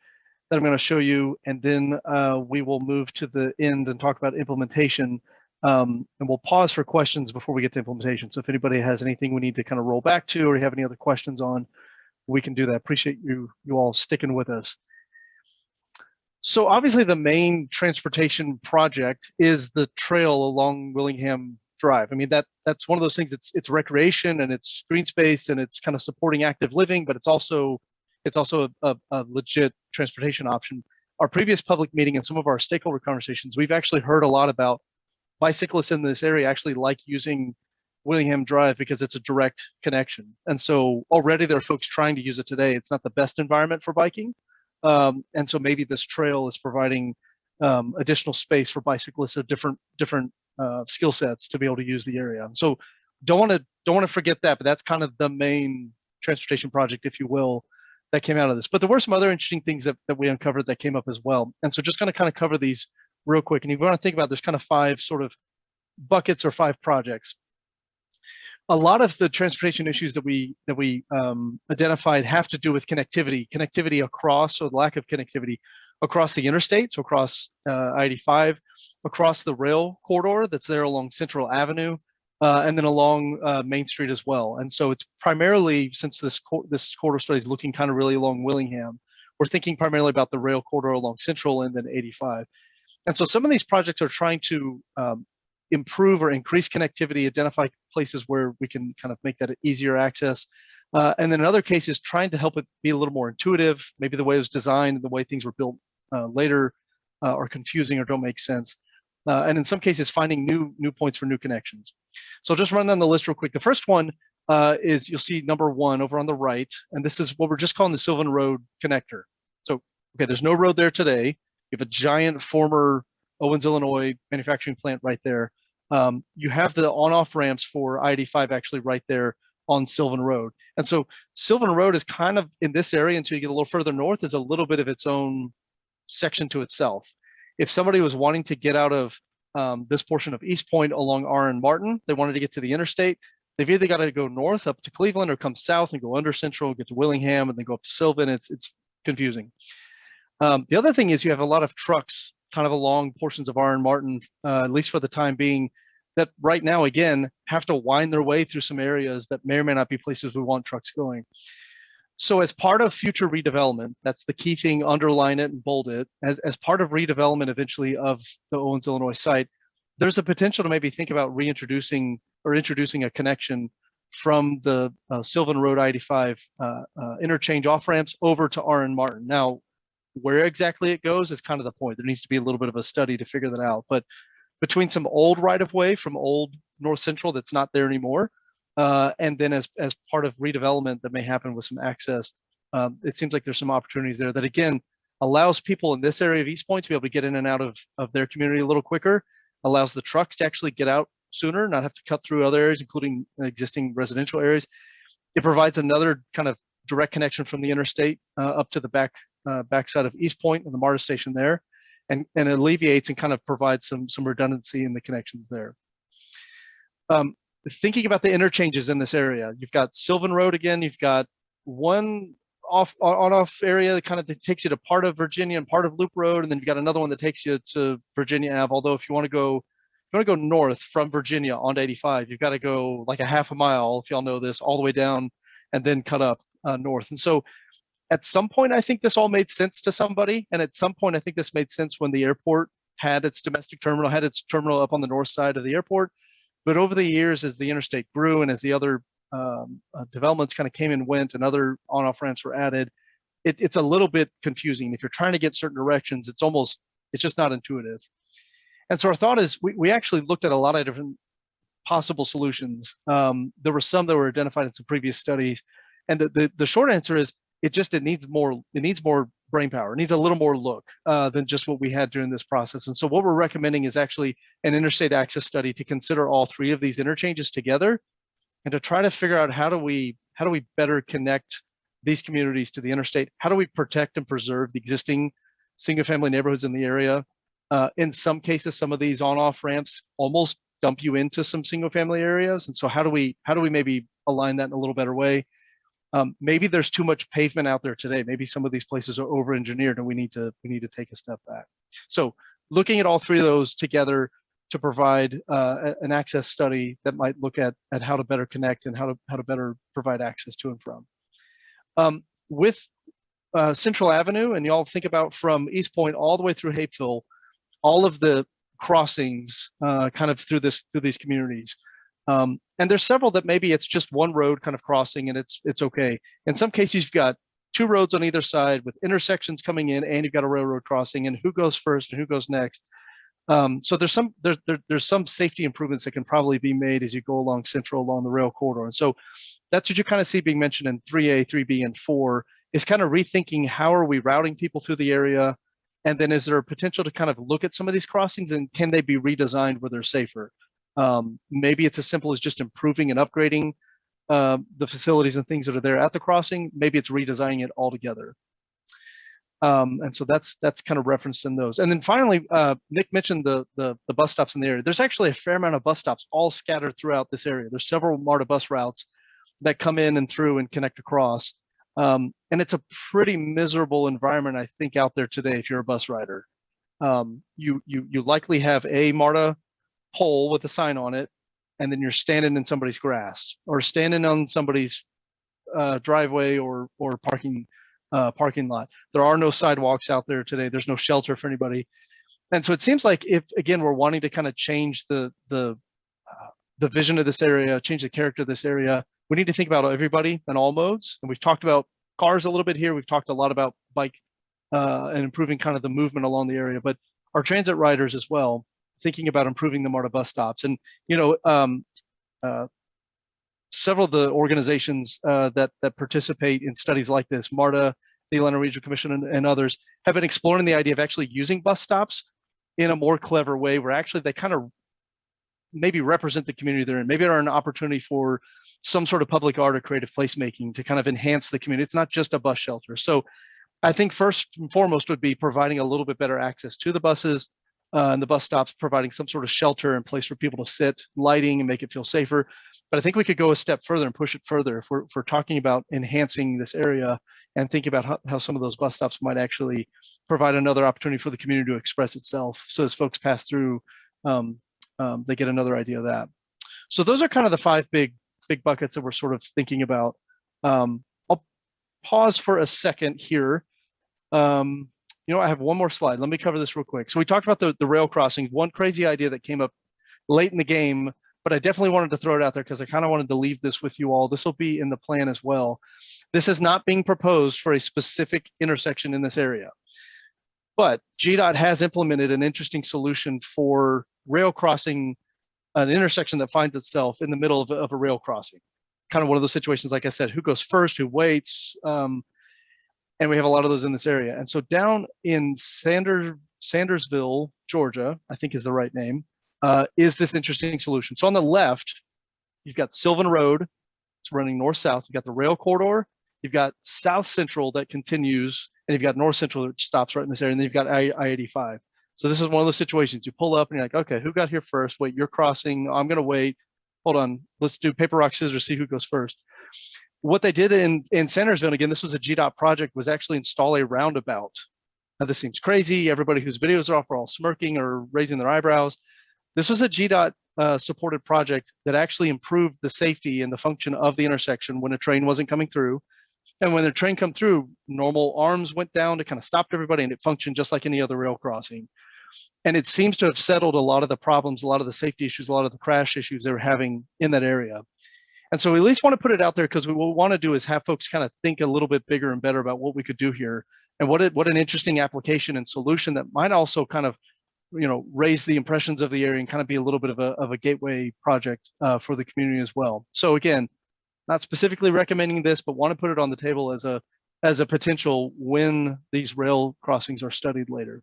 that I'm going to show you, and then we will move to the end and talk about implementation. And we'll pause for questions before we get to implementation. So if anybody has anything we need to kind of roll back to, or you have any other questions on, we can do that. Appreciate you all sticking with us. So obviously the main transportation project is the trail along Willingham Drive. I mean, that's one of those things. It's recreation and it's green space and it's kind of supporting active living, but it's also a legit transportation option. Our previous public meeting and some of our stakeholder conversations, we've actually heard a lot about bicyclists in this area actually like using Willingham Drive because it's a direct connection. And so already there are folks trying to use it today. It's not the best environment for biking. And so maybe this trail is providing additional space for bicyclists of different skill sets to be able to use the area. So don't want to forget that, but that's kind of the main transportation project, if you will, that came out of this. But there were some other interesting things that we uncovered that came up as well. And so just going to kind of cover these real quick. And if you want to think about, there's kind of 5 sort of buckets or 5 projects. A lot of the transportation issues that we identified have to do with connectivity across, or the lack of connectivity across the interstate, so across I-85, across the rail corridor that's there along Central Avenue, and then along Main Street as well. And so it's primarily, since this corridor study is looking kind of really along Willingham, we're thinking primarily about the rail corridor along Central and then 85. And so some of these projects are trying to improve or increase connectivity, identify places where we can kind of make that an easier access. And then in other cases, trying to help it be a little more intuitive, maybe the way it was designed and the way things were built later are confusing or don't make sense. And in some cases, finding new points for new connections. So I'll just run down the list real quick. The first one is, you'll see number 1 over on the right, and this is what we're just calling the Sylvan Road connector. So, okay, there's no road there today. You have a giant former Owens, Illinois manufacturing plant right there. You have the on-off ramps for I-85 actually right there on Sylvan Road. And so Sylvan Road is kind of in this area until you get a little further north is a little bit of its own section to itself. If somebody was wanting to get out of this portion of East Point along R and Martin, they wanted to get to the interstate, they've either got to go north up to Cleveland or come south and go under Central, get to Willingham, and then go up to Sylvan. It's confusing. The other thing is you have a lot of trucks kind of along portions of R and Martin, at least for the time being, that right now, again, have to wind their way through some areas that may or may not be places we want trucks going. So as part of future redevelopment, that's the key thing, underline it and bold it, as part of redevelopment eventually of the Owens, Illinois site, there's a potential to maybe think about reintroducing or introducing a connection from the Sylvan Road I-85 interchange off ramps over to RN Martin. Now, where exactly it goes is kind of the point. There needs to be a little bit of a study to figure that out. But between some old right-of-way from old North Central that's not there anymore, and then as part of redevelopment that may happen with some access, it seems like there's some opportunities there that, again, allows people in this area of East Point to be able to get in and out of their community a little quicker, allows the trucks to actually get out sooner, not have to cut through other areas, including existing residential areas. It provides another kind of direct connection from the interstate up to the backside of East Point and the Marta station there, and alleviates and kind of provides some redundancy in the connections there. Thinking about the interchanges in this area, you've got Sylvan Road again, you've got one on-off area that kind of takes you to part of Virginia and part of Loop Road, and then you've got another one that takes you to Virginia Ave. Although if you want to go north from Virginia onto 85, you've got to go like a half a mile, if y'all know this, all the way down and then cut up north. And so at some point, I think this all made sense to somebody. And at some point, I think this made sense when the airport had its domestic terminal, had its terminal up on the north side of the airport. But over the years, as the interstate grew and as the other developments kind of came and went and other on-off ramps were added, it's a little bit confusing. If you're trying to get certain directions, it's just not intuitive. And so our thought is we actually looked at a lot of different possible solutions. There were some that were identified in some previous studies. And the short answer is it needs more brain power. It needs a little more look than just what we had during this process. And so what we're recommending is actually an interstate access study to consider all three of these interchanges together and to try to figure out how do we better connect these communities to the interstate? How do we protect and preserve the existing single-family neighborhoods in the area? In some cases, some of these on-off ramps almost dump you into some single-family areas. And so how do we maybe align that in a little better way? Maybe there's too much pavement out there today. Maybe some of these places are over-engineered and we need to take a step back. So looking at all three of those together to provide an access study that might look at how to better connect and how to better provide access to and from. With Central Avenue, and y'all think about from East Point all the way through Hapeville, all of the crossings kind of through these communities. And there's several that maybe it's just one road kind of crossing and it's okay. In some cases, you've got two roads on either side with intersections coming in and you've got a railroad crossing, and who goes first and who goes next. So there's some safety improvements that can probably be made as you go along Central, along the rail corridor. And so that's what you kind of see being mentioned in 3A, 3B, and 4 is kind of rethinking how are we routing people through the area. And then is there a potential to kind of look at some of these crossings and can they be redesigned where they're safer? Maybe it's as simple as just improving and upgrading the facilities and things that are there at the crossing. Maybe it's redesigning it altogether. And so that's kind of referenced in those. And then finally, Nick mentioned the bus stops in the area. There's actually a fair amount of bus stops all scattered throughout this area. There's several MARTA bus routes that come in and through and connect across. And it's a pretty miserable environment, I think, out there today if you're a bus rider. You likely have a MARTA pole with a sign on it, and then you're standing in somebody's grass or standing on somebody's driveway or parking lot. There are no sidewalks out there today. There's no shelter for anybody. And so it seems like if, again, we're wanting to kind of change the vision of this area, change the character of this area, we need to think about everybody and all modes. And we've talked about cars a little bit here. We've talked a lot about bike and improving kind of the movement along the area, but our transit riders as well, thinking about improving the MARTA bus stops. And, several of the organizations that participate in studies like this, MARTA, the Atlanta Regional Commission, and others, have been exploring the idea of actually using bus stops in a more clever way where actually they kind of maybe represent the community they're in. Maybe are an opportunity for some sort of public art or creative placemaking to kind of enhance the community. It's not just a bus shelter. So I think first and foremost would be providing a little bit better access to the buses and the bus stops, providing some sort of shelter and place for people to sit, lighting, and make it feel safer. But I think we could go a step further and push it further if we're talking about enhancing this area and think about how some of those bus stops might actually provide another opportunity for the community to express itself. So as folks pass through, they get another idea of that. So those are kind of the five big buckets that we're sort of thinking about. I'll pause for a second here. I have one more slide. Let me cover this real quick. So we talked about the rail crossings. One crazy idea that came up late in the game but I definitely wanted to throw it out there because I kind of wanted to leave this with you all. This will be in the plan as well. This is not being proposed for a specific intersection in this area, but GDOT has implemented an interesting solution for rail crossing an intersection that finds itself in the middle of a rail crossing. Kind of one of those situations, like I said, who goes first, who waits, and we have a lot of those in this area. And so down in Sandersville, Georgia, I think is the right name, is this interesting solution. So on the left, you've got Sylvan Road. It's running north-south. You've got the rail corridor. You've got South Central that continues, and you've got North Central that stops right in this area. And then you've got I-85. So this is one of those situations. You pull up and you're like, okay, who got here first? Wait, you're crossing. I'm going to wait. Hold on. Let's do paper, rock, scissors, see who goes first. What they did in Sandersville, again, this was a GDOT project, was actually install a roundabout. Now, this seems crazy. Everybody whose videos are off are all smirking or raising their eyebrows. This was a GDOT supported project that actually improved the safety and the function of the intersection when a train wasn't coming through. And when the train come through, normal arms went down to kind of stop everybody, and it functioned just like any other rail crossing. And it seems to have settled a lot of the problems, a lot of the safety issues, a lot of the crash issues they were having in that area. And so we at least want to put it out there because what we want to do is have folks kind of think a little bit bigger and better about what we could do here, and what an interesting application and solution that might also kind of, you know, raise the impressions of the area and kind of be a little bit of a gateway project for the community as well. So again, not specifically recommending this, but want to put it on the table as a potential when these rail crossings are studied later.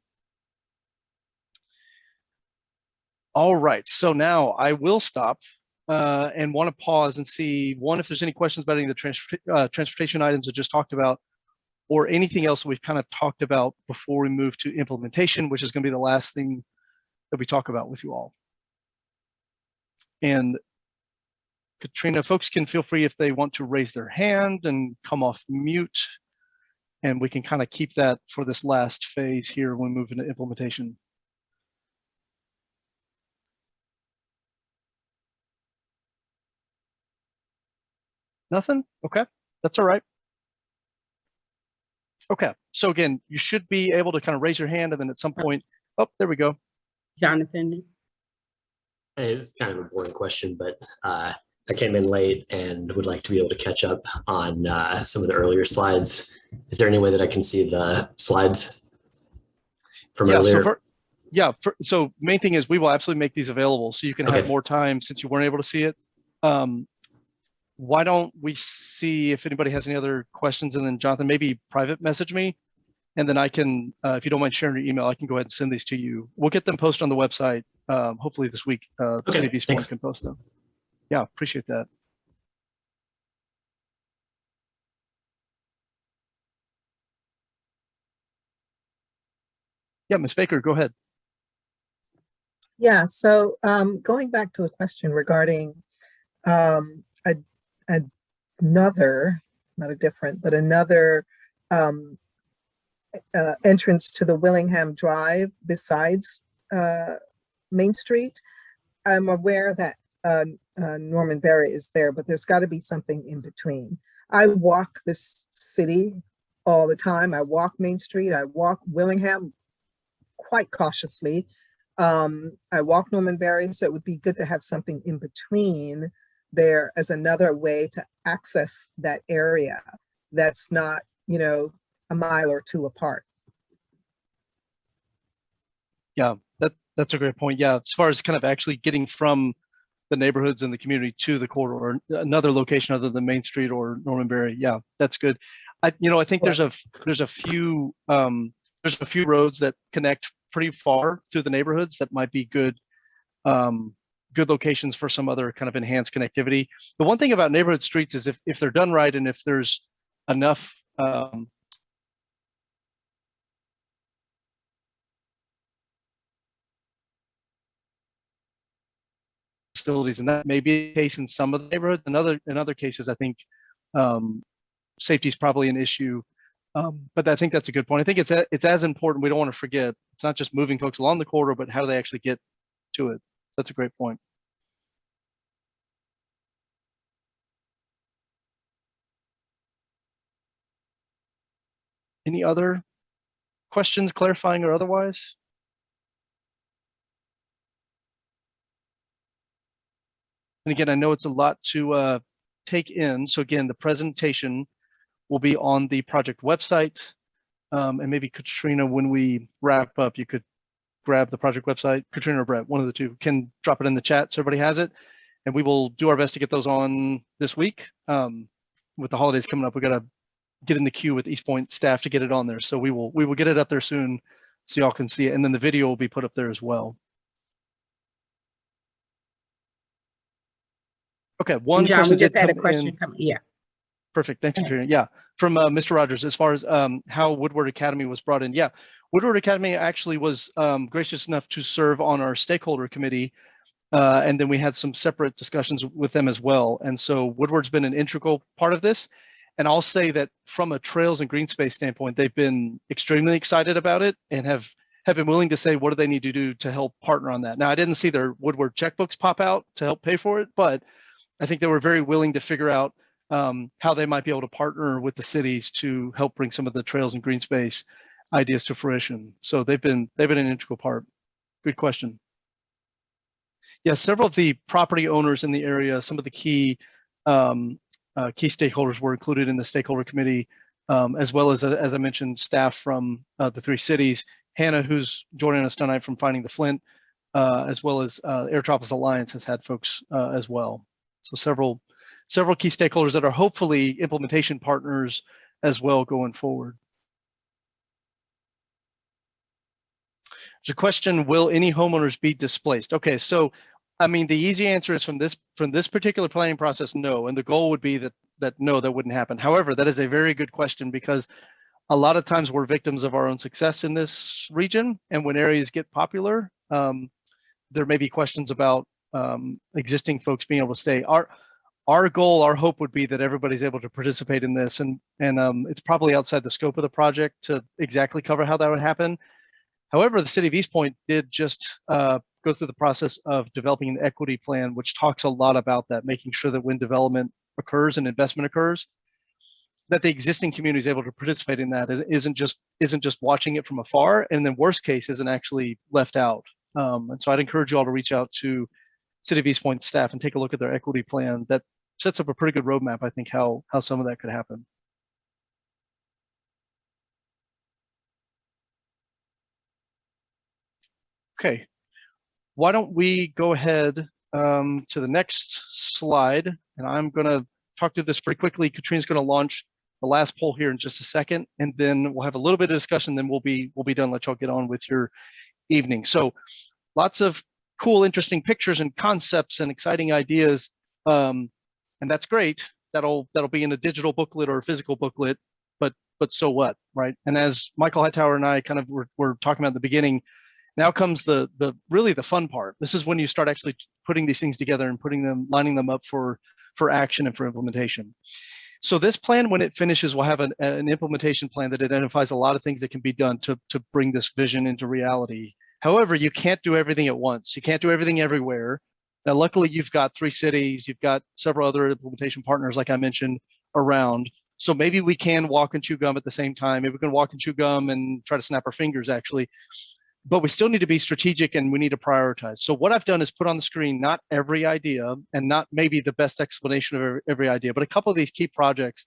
All right, so now I will stop and want to pause and see, one, if there's any questions about any of the transportation items I just talked about, or anything else we've kind of talked about before we move to implementation, which is going to be the last thing that we talk about with you all. And Katrina, folks can feel free if they want to raise their hand and come off mute, and we can kind of keep that for this last phase here when we move into implementation. Nothing? Okay, that's all right. Okay, so again, you should be able to kind of raise your hand, and then at some point, oh, there we go. Jonathan. Hey, this is kind of a boring question, but I came in late and would like to be able to catch up on some of the earlier slides. Is there any way that I can see the slides from earlier? So main thing is we will absolutely make these available so you can have more time since you weren't able to see it. Why don't we see if anybody has any other questions, and then Jonathan, maybe private message me, and then I can, if you don't mind sharing your email, I can go ahead and send these to you. We'll get them posted on the website hopefully this week. Okay, thanks. Can post them. Yeah, appreciate that. Yeah, Ms. Baker, go ahead. Yeah, so going back to the question regarding another, not a different, but another entrance to the Willingham Drive besides Main Street. I'm aware that Norman Berry is there, but there's got to be something in between. I walk this city all the time. I walk Main Street. I walk Willingham quite cautiously. I walk Norman Berry, so it would be good to have something in between there as another way to access that area that's not, you know, a mile or two apart. Yeah, that's a great point. Yeah, as far as kind of actually getting from the neighborhoods and the community to the corridor, another location other than Main Street or Norman Berry. Yeah, that's good. I think there's a few roads that connect pretty far through the neighborhoods that might be good locations for some other kind of enhanced connectivity. The one thing about neighborhood streets is if they're done right, and if there's enough facilities, and that may be the case in some of the neighborhoods. In other cases, I think safety is probably an issue. But I think that's a good point. I think it's as important. We don't want to forget. It's not just moving folks along the corridor, but how do they actually get to it? So that's a great point. Any other questions, clarifying or otherwise? And again, I know it's a lot to take in. So again, the presentation will be on the project website. And maybe Katrina, when we wrap up, you could grab the project website. Katrina or Brett, one of the two, can drop it in the chat so everybody has it. And we will do our best to get those on this week. With the holidays coming up, we got to get in the queue with East Point staff to get it on there. So we will get it up there soon so y'all can see it. And then the video will be put up there as well. Okay, one John, question we just did had a come question in. coming. Yeah. Perfect. Thanks, Katrina. Yeah, from Mr. Rogers, as far as how Woodward Academy was brought in. Yeah, Woodward Academy actually was gracious enough to serve on our stakeholder committee. And then we had some separate discussions with them as well. And so Woodward's been an integral part of this. And I'll say that from a trails and green space standpoint, they've been extremely excited about it and have been willing to say, what do they need to do to help partner on that? Now, I didn't see their Woodward checkbooks pop out to help pay for it, but I think they were very willing to figure out how they might be able to partner with the cities to help bring some of the trails and green space ideas to fruition. So they've been an integral part. Good question. Yeah, several of the property owners in the area, some of the key stakeholders were included in the stakeholder committee, as well as I mentioned, staff from the three cities. Hannah, who's joining us tonight from Finding the Flint, as well as Airtropolis Alliance has had folks as well. So several key stakeholders that are hopefully implementation partners as well going forward. There's a question, will any homeowners be displaced? Okay, so I mean, the easy answer is from this particular planning process, no. And the goal would be that no, that wouldn't happen. However, that is a very good question because a lot of times we're victims of our own success in this region. And when areas get popular, there may be questions about existing folks being able to stay. Our goal, our hope would be that everybody's able to participate in this. And it's probably outside the scope of the project to exactly cover how that would happen. However, the city of East Point did just go through the process of developing an equity plan, which talks a lot about that, making sure that when development occurs and investment occurs, that the existing community is able to participate in that. Isn't just watching it from afar, and then worst case isn't actually left out. And so I'd encourage you all to reach out to City of East Point staff and take a look at their equity plan. That sets up a pretty good roadmap, I think, how some of that could happen. Okay, why don't we go ahead to the next slide, and I'm going to talk through this pretty quickly. Katrina's going to launch the last poll here in just a second, and then we'll have a little bit of discussion. Then we'll be done. Let y'all get on with your evening. So, lots of cool, interesting pictures and concepts and exciting ideas, and that's great. That'll be in a digital booklet or a physical booklet, but so what, right? And as Michael Hightower and I kind of were talking about at the beginning, now comes the really the fun part. This is when you start actually putting these things together and lining them up for action and for implementation. So this plan, when it finishes, will have an implementation plan that identifies a lot of things that can be done to bring this vision into reality. However, you can't do everything at once. You can't do everything everywhere. Now, luckily, you've got 3 cities, you've got several other implementation partners, like I mentioned, around. So maybe we can walk and chew gum at the same time. Maybe we can walk and chew gum and try to snap our fingers, actually. But we still need to be strategic and we need to prioritize. So what I've done is put on the screen not every idea and not maybe the best explanation of every idea, but a couple of these key projects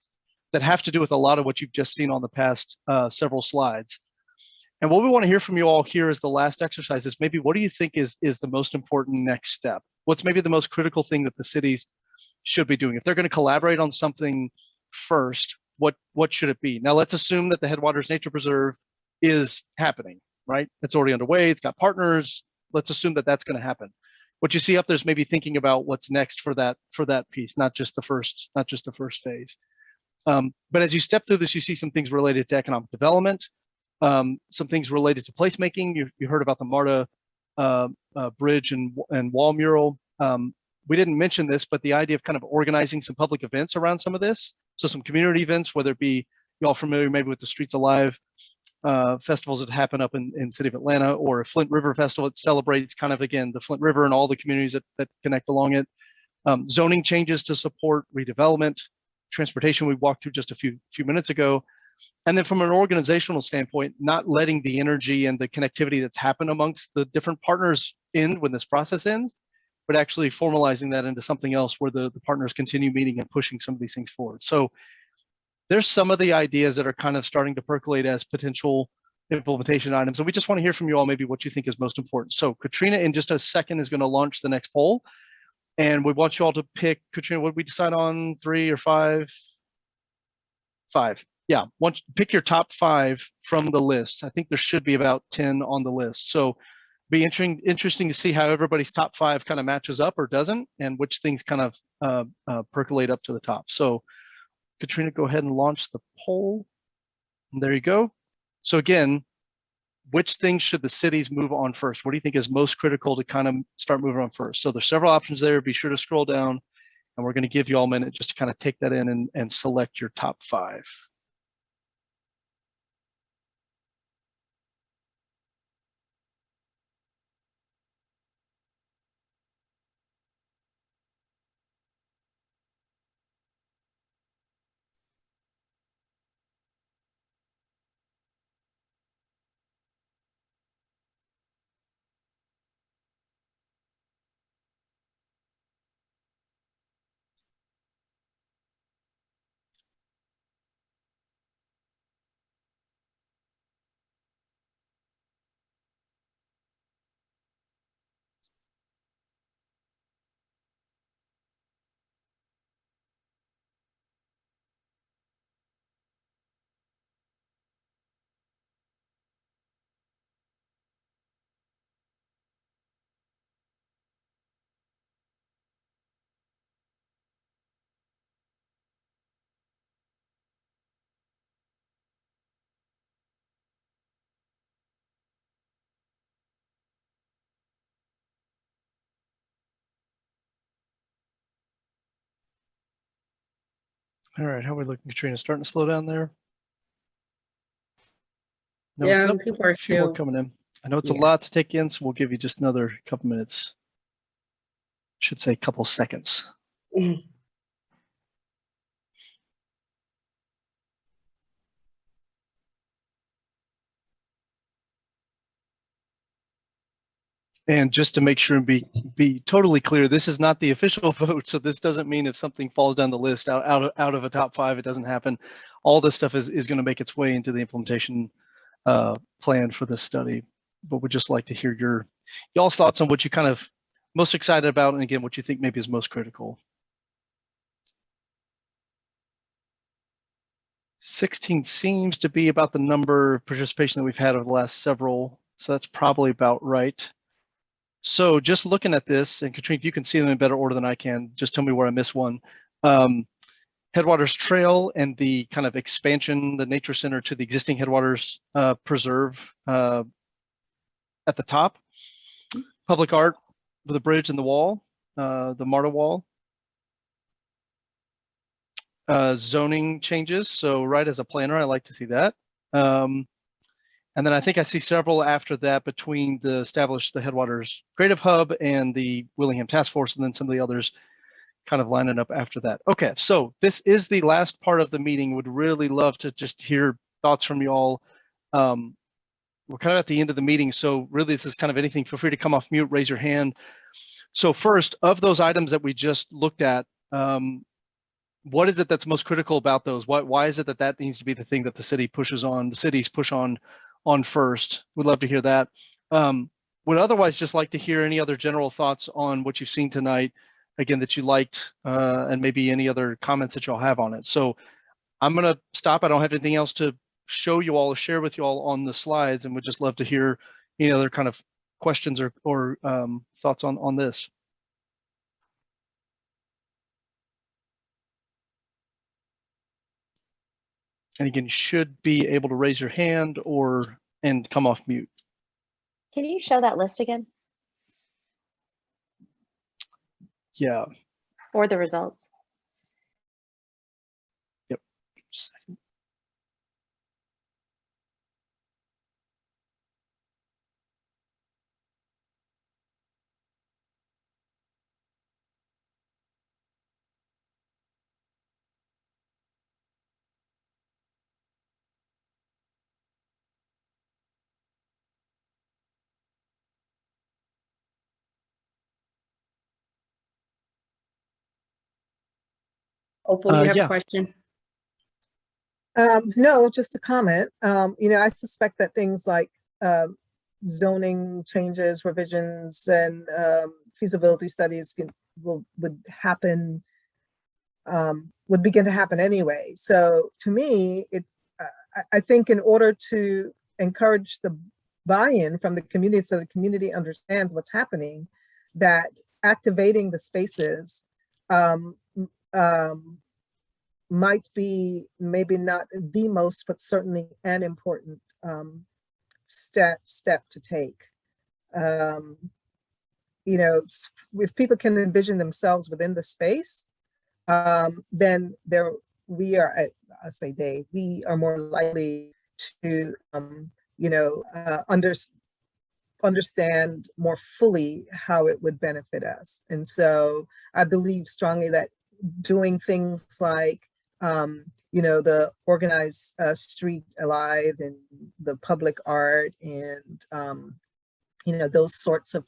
that have to do with a lot of what you've just seen on the past several slides. And what we want to hear from you all here is the last exercise is maybe what do you think is the most important next step? What's maybe the most critical thing that the cities should be doing? If they're going to collaborate on something first, what should it be? Now let's assume that the Headwaters Nature Preserve is happening, right? It's already underway, it's got partners. Let's assume that that's going to happen. What you see up there is maybe thinking about what's next for that piece, not just the first phase. But as you step through this, you see some things related to economic development, some things related to placemaking. You heard about the Marta bridge and wall mural. We didn't mention this, but the idea of kind of organizing some public events around some of this. So some community events, whether it be you all familiar maybe with the Streets Alive festivals that happen up in City of Atlanta, or a Flint River festival that celebrates kind of, again, the Flint River and all the communities that connect along it. Zoning changes to support redevelopment, transportation we walked through just a few minutes ago. And then from an organizational standpoint, not letting the energy and the connectivity that's happened amongst the different partners end when this process ends, but actually formalizing that into something else where the partners continue meeting and pushing some of these things forward. So there's some of the ideas that are kind of starting to percolate as potential implementation items. And we just want to hear from you all maybe what you think is most important. So Katrina in just a second is going to launch the next poll. And we want you all to pick, Katrina, what did we decide on, 3 or 5? 5. Yeah, pick your top 5 from the list. I think there should be about 10 on the list. So be interesting to see how everybody's top 5 kind of matches up or doesn't, and which things kind of percolate up to the top. So Katrina, go ahead and launch the poll. And there you go. So again, which things should the cities move on first? What do you think is most critical to kind of start moving on first? So there's several options there. Be sure to scroll down, and we're going to give you all a minute just to kind of take that in and select your top 5. All right, how are we looking, Katrina? Starting to slow down there? No, Yeah, it's up. people are A few more still. coming in. I know it's a Yeah. lot to take in, so we'll give you just another couple minutes. Should say a couple seconds. And just to make sure and be totally clear, this is not the official vote. So this doesn't mean if something falls down the list out of a top 5, it doesn't happen. All this stuff is going to make its way into the implementation plan for this study. But we'd just like to hear y'all's thoughts on what you kind of most excited about, and again, what you think maybe is most critical. 16 seems to be about the number of participation that we've had over the last several. So that's probably about right. So just looking at this, and Katrina, if you can see them in better order than I can, just tell me where I missed one. Headwaters Trail and the kind of expansion, the nature center to the existing Headwaters Preserve at the top. Public art with a bridge and the wall, the Marta wall. Zoning changes, so right as a planner, I like to see that. And then I think I see several after that between the Headwaters Creative Hub and the Willingham Task Force, and then some of the others kind of lining up after that. Okay, so this is the last part of the meeting. Would really love to just hear thoughts from you all. We're kind of at the end of the meeting, so really this is kind of anything. Feel free to come off mute, raise your hand. So first, of those items that we just looked at, what is it that's most critical about those? Why is it that needs to be the thing that the city pushes on, the cities push on first? We'd love to hear that. Would otherwise just like to hear any other general thoughts on what you've seen tonight, again, that you liked, and maybe any other comments that y'all have on it. So I'm gonna stop. I don't have anything else to show you all or share with you all on the slides, and would just love to hear any other kind of questions or thoughts on this. And again, you should be able to raise your hand and come off mute. Can you show that list again? Yeah. Or the results? Yep. Just a second. Opal, you have yeah. a question? No, just a comment. I suspect that things like zoning changes, revisions, and feasibility studies would happen, would begin to happen anyway. So to me, I think in order to encourage the buy-in from the community so the community understands what's happening, that activating the spaces might be maybe not the most, but certainly an important step to take. If people can envision themselves within the space, then we are more likely to understand more fully how it would benefit us. And so I believe strongly that doing things like the organized street alive and the public art and those sorts of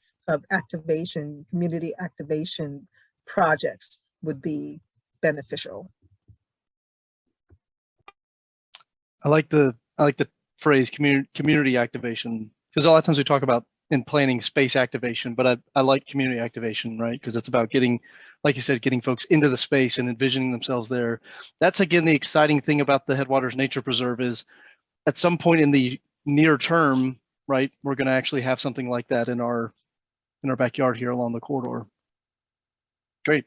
activation, community activation projects would be beneficial. I like the phrase community activation, because a lot of times we talk about in planning space activation, but I like community activation, right? Because it's about getting, like you said, getting folks into the space and envisioning themselves there. That's again the exciting thing about the Headwaters Nature Preserve is at some point in the near term, right, we're going to actually have something like that in our backyard here along the corridor. Great.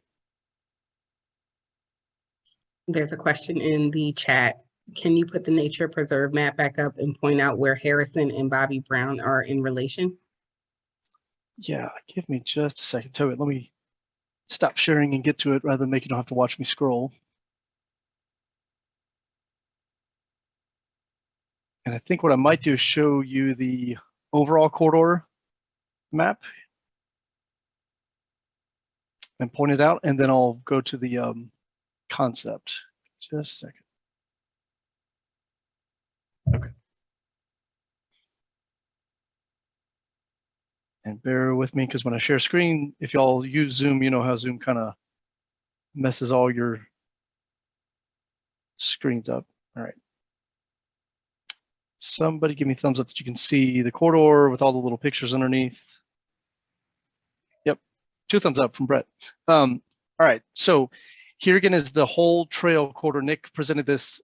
There's a question in the chat. Can you put the nature preserve map back up and point out where Harrison and Bobby Brown are in relation? Yeah, give me just a second to it. Let me stop sharing and get to it rather than make you don't have to watch me scroll. And I think what I might do is show you the overall corridor map and point it out, and then I'll go to the concept. Just a second. Okay. And bear with me, because when I share screen, if y'all use Zoom, you know how Zoom kind of messes all your screens up. All right. Somebody give me thumbs up that you can see the corridor with all the little pictures underneath. Yep, 2 thumbs up from Brett. All right, so here again is the whole trail corridor. Nick presented this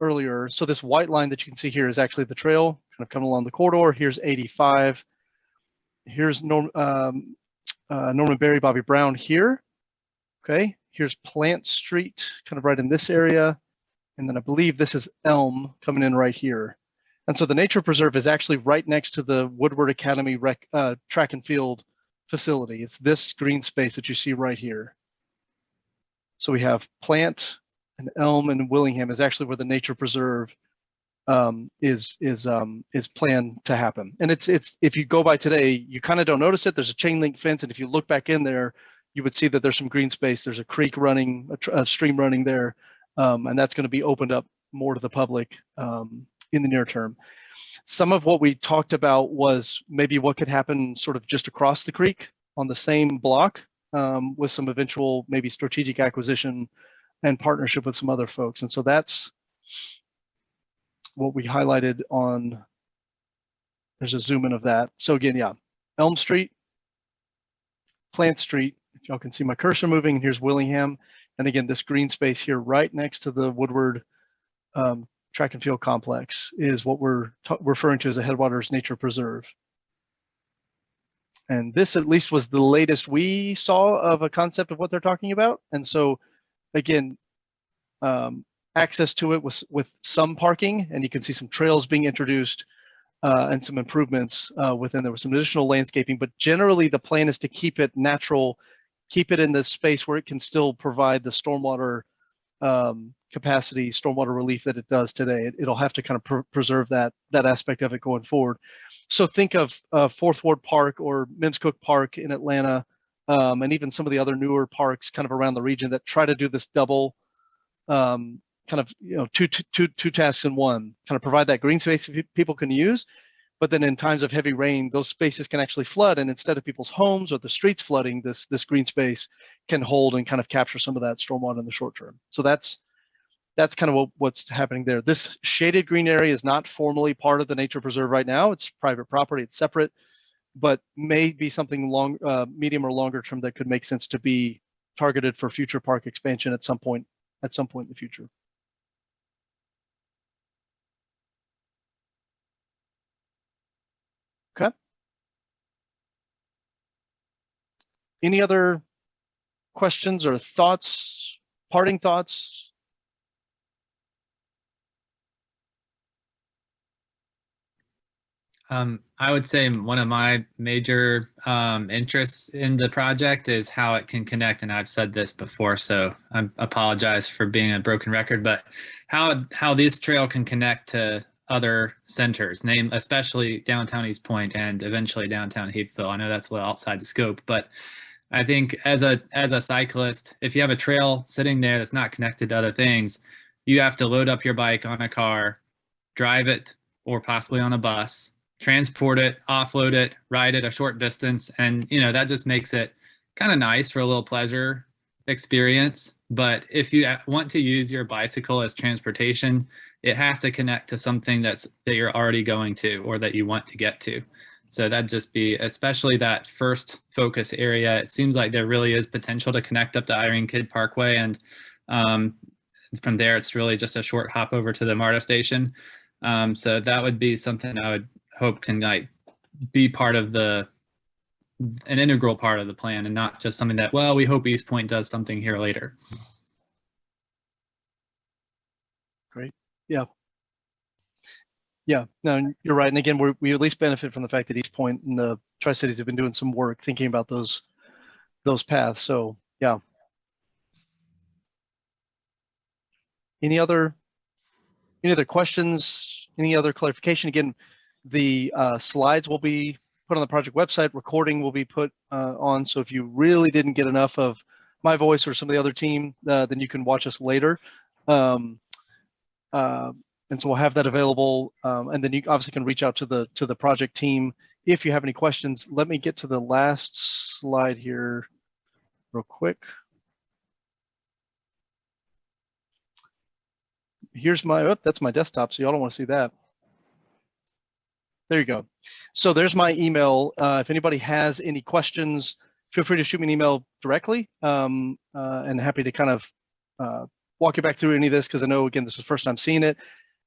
earlier. So this white line that you can see here is actually the trail kind of coming along the corridor. Here's 85. Here's Norman Berry, Bobby Brown here. Okay, here's Plant Street, kind of right in this area. And then I believe this is Elm coming in right here. And so the nature preserve is actually right next to the Woodward Academy track and field facility. It's this green space that you see right here. So we have Plant and Elm and Willingham is actually where the nature preserve is planned to happen. And it's if you go by today, you kind of don't notice it. There's a chain link fence, and if you look back in there, you would see that there's some green space. There's a creek running, a stream running there, and that's going to be opened up more to the public in the near term. Some of what we talked about was maybe what could happen sort of just across the creek on the same block with some eventual maybe strategic acquisition and partnership with some other folks. And so that's what we highlighted on, there's a zoom in of that. So again, yeah, Elm Street, Plant Street, if y'all can see my cursor moving, and here's Willingham. And again, this green space here right next to the Woodward track and field complex is what we're referring to as a Headwaters Nature Preserve. And this at least was the latest we saw of a concept of what they're talking about. And so again, access to it with some parking, and you can see some trails being introduced and some improvements within. There was some additional landscaping, but generally the plan is to keep it natural, keep it in this space where it can still provide the stormwater capacity, stormwater relief that it does today. It'll have to kind of preserve that aspect of it going forward. So think of Fourth Ward Park or Mims Cook Park in Atlanta, and even some of the other newer parks kind of around the region that try to do this double kind of, two tasks in one, kind of provide that green space people can use, But then in times of heavy rain, those spaces can actually flood. And instead of people's homes or the streets flooding, this green space can hold and kind of capture some of that stormwater in the short term. So that's kind of what's happening there. This shaded green area is not formally part of the nature preserve right now. It's private property, it's separate, but may be something medium or longer term that could make sense to be targeted for future park expansion at some point in the future. Okay. Any other questions or thoughts, parting thoughts? I would say one of my major interests in the project is how it can connect, and I've said this before, so I apologize for being a broken record, but how this trail can connect to other centers, especially downtown East Point and eventually downtown Hapeville. I know that's a little outside the scope, but I think as a cyclist, if you have a trail sitting there that's not connected to other things, you have to load up your bike on a car, drive it, or possibly on a bus, transport it, offload it, ride it a short distance. And, that just makes it kind of nice for a little pleasure experience. But if you want to use your bicycle as transportation, it has to connect to something that you're already going to or that you want to get to. So that'd just be, especially that first focus area. It seems like there really is potential to connect up to Irene Kidd Parkway. And from there, it's really just a short hop over to the Marta station. So that would be something I would hope can be part of an integral part of the plan and not just something that, well, we hope East Point does something here later. Great. Yeah. Yeah, no, you're right. And again, we at least benefit from the fact that East Point and the Tri-Cities have been doing some work thinking about those paths. So yeah. Any other questions? Any other clarification? Again, the slides will be put on the project website. Recording will be put on. So if you really didn't get enough of my voice or some of the other team, then you can watch us later. And so we'll have that available, and then you obviously can reach out to the project team if you have any questions. Let me get to the last slide here real quick. Here's that's my desktop, so y'all don't want to see that. There you go. So there's my email. If anybody has any questions, feel free to shoot me an email directly, and happy to kind of walk you back through any of this, because I know, again, this is the first time seeing it.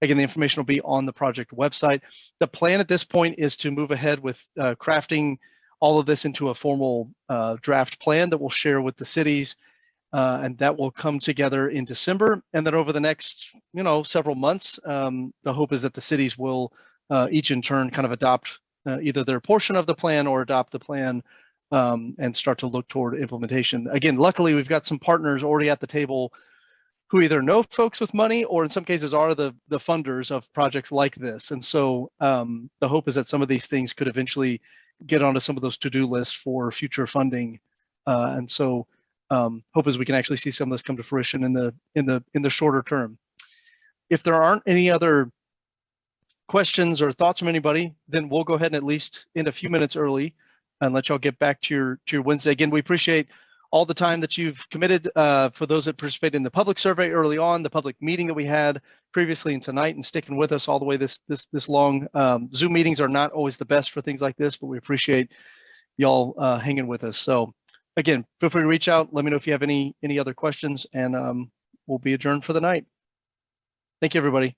Again, the information will be on the project website. The plan at this point is to move ahead with crafting all of this into a formal draft plan that we'll share with the cities, and that will come together in December. And then over the next, several months, the hope is that the cities will each in turn kind of adopt either their portion of the plan or adopt the plan and start to look toward implementation. Again, luckily, we've got some partners already at the table who either know folks with money or in some cases are the funders of projects like this. And so the hope is that some of these things could eventually get onto some of those to-do lists for future funding. And so hope is we can actually see some of this come to fruition in the shorter term. If there aren't any other questions or thoughts from anybody, then we'll go ahead and at least end a few minutes early and let y'all get back to your Wednesday. Again, we appreciate all the time that you've committed for those that participated in the public survey early on, the public meeting that we had previously and tonight, and sticking with us all the way this long. Zoom meetings are not always the best for things like this, but we appreciate y'all hanging with us. So again, feel free to reach out. Let me know if you have any other questions, and we'll be adjourned for the night. Thank you, everybody.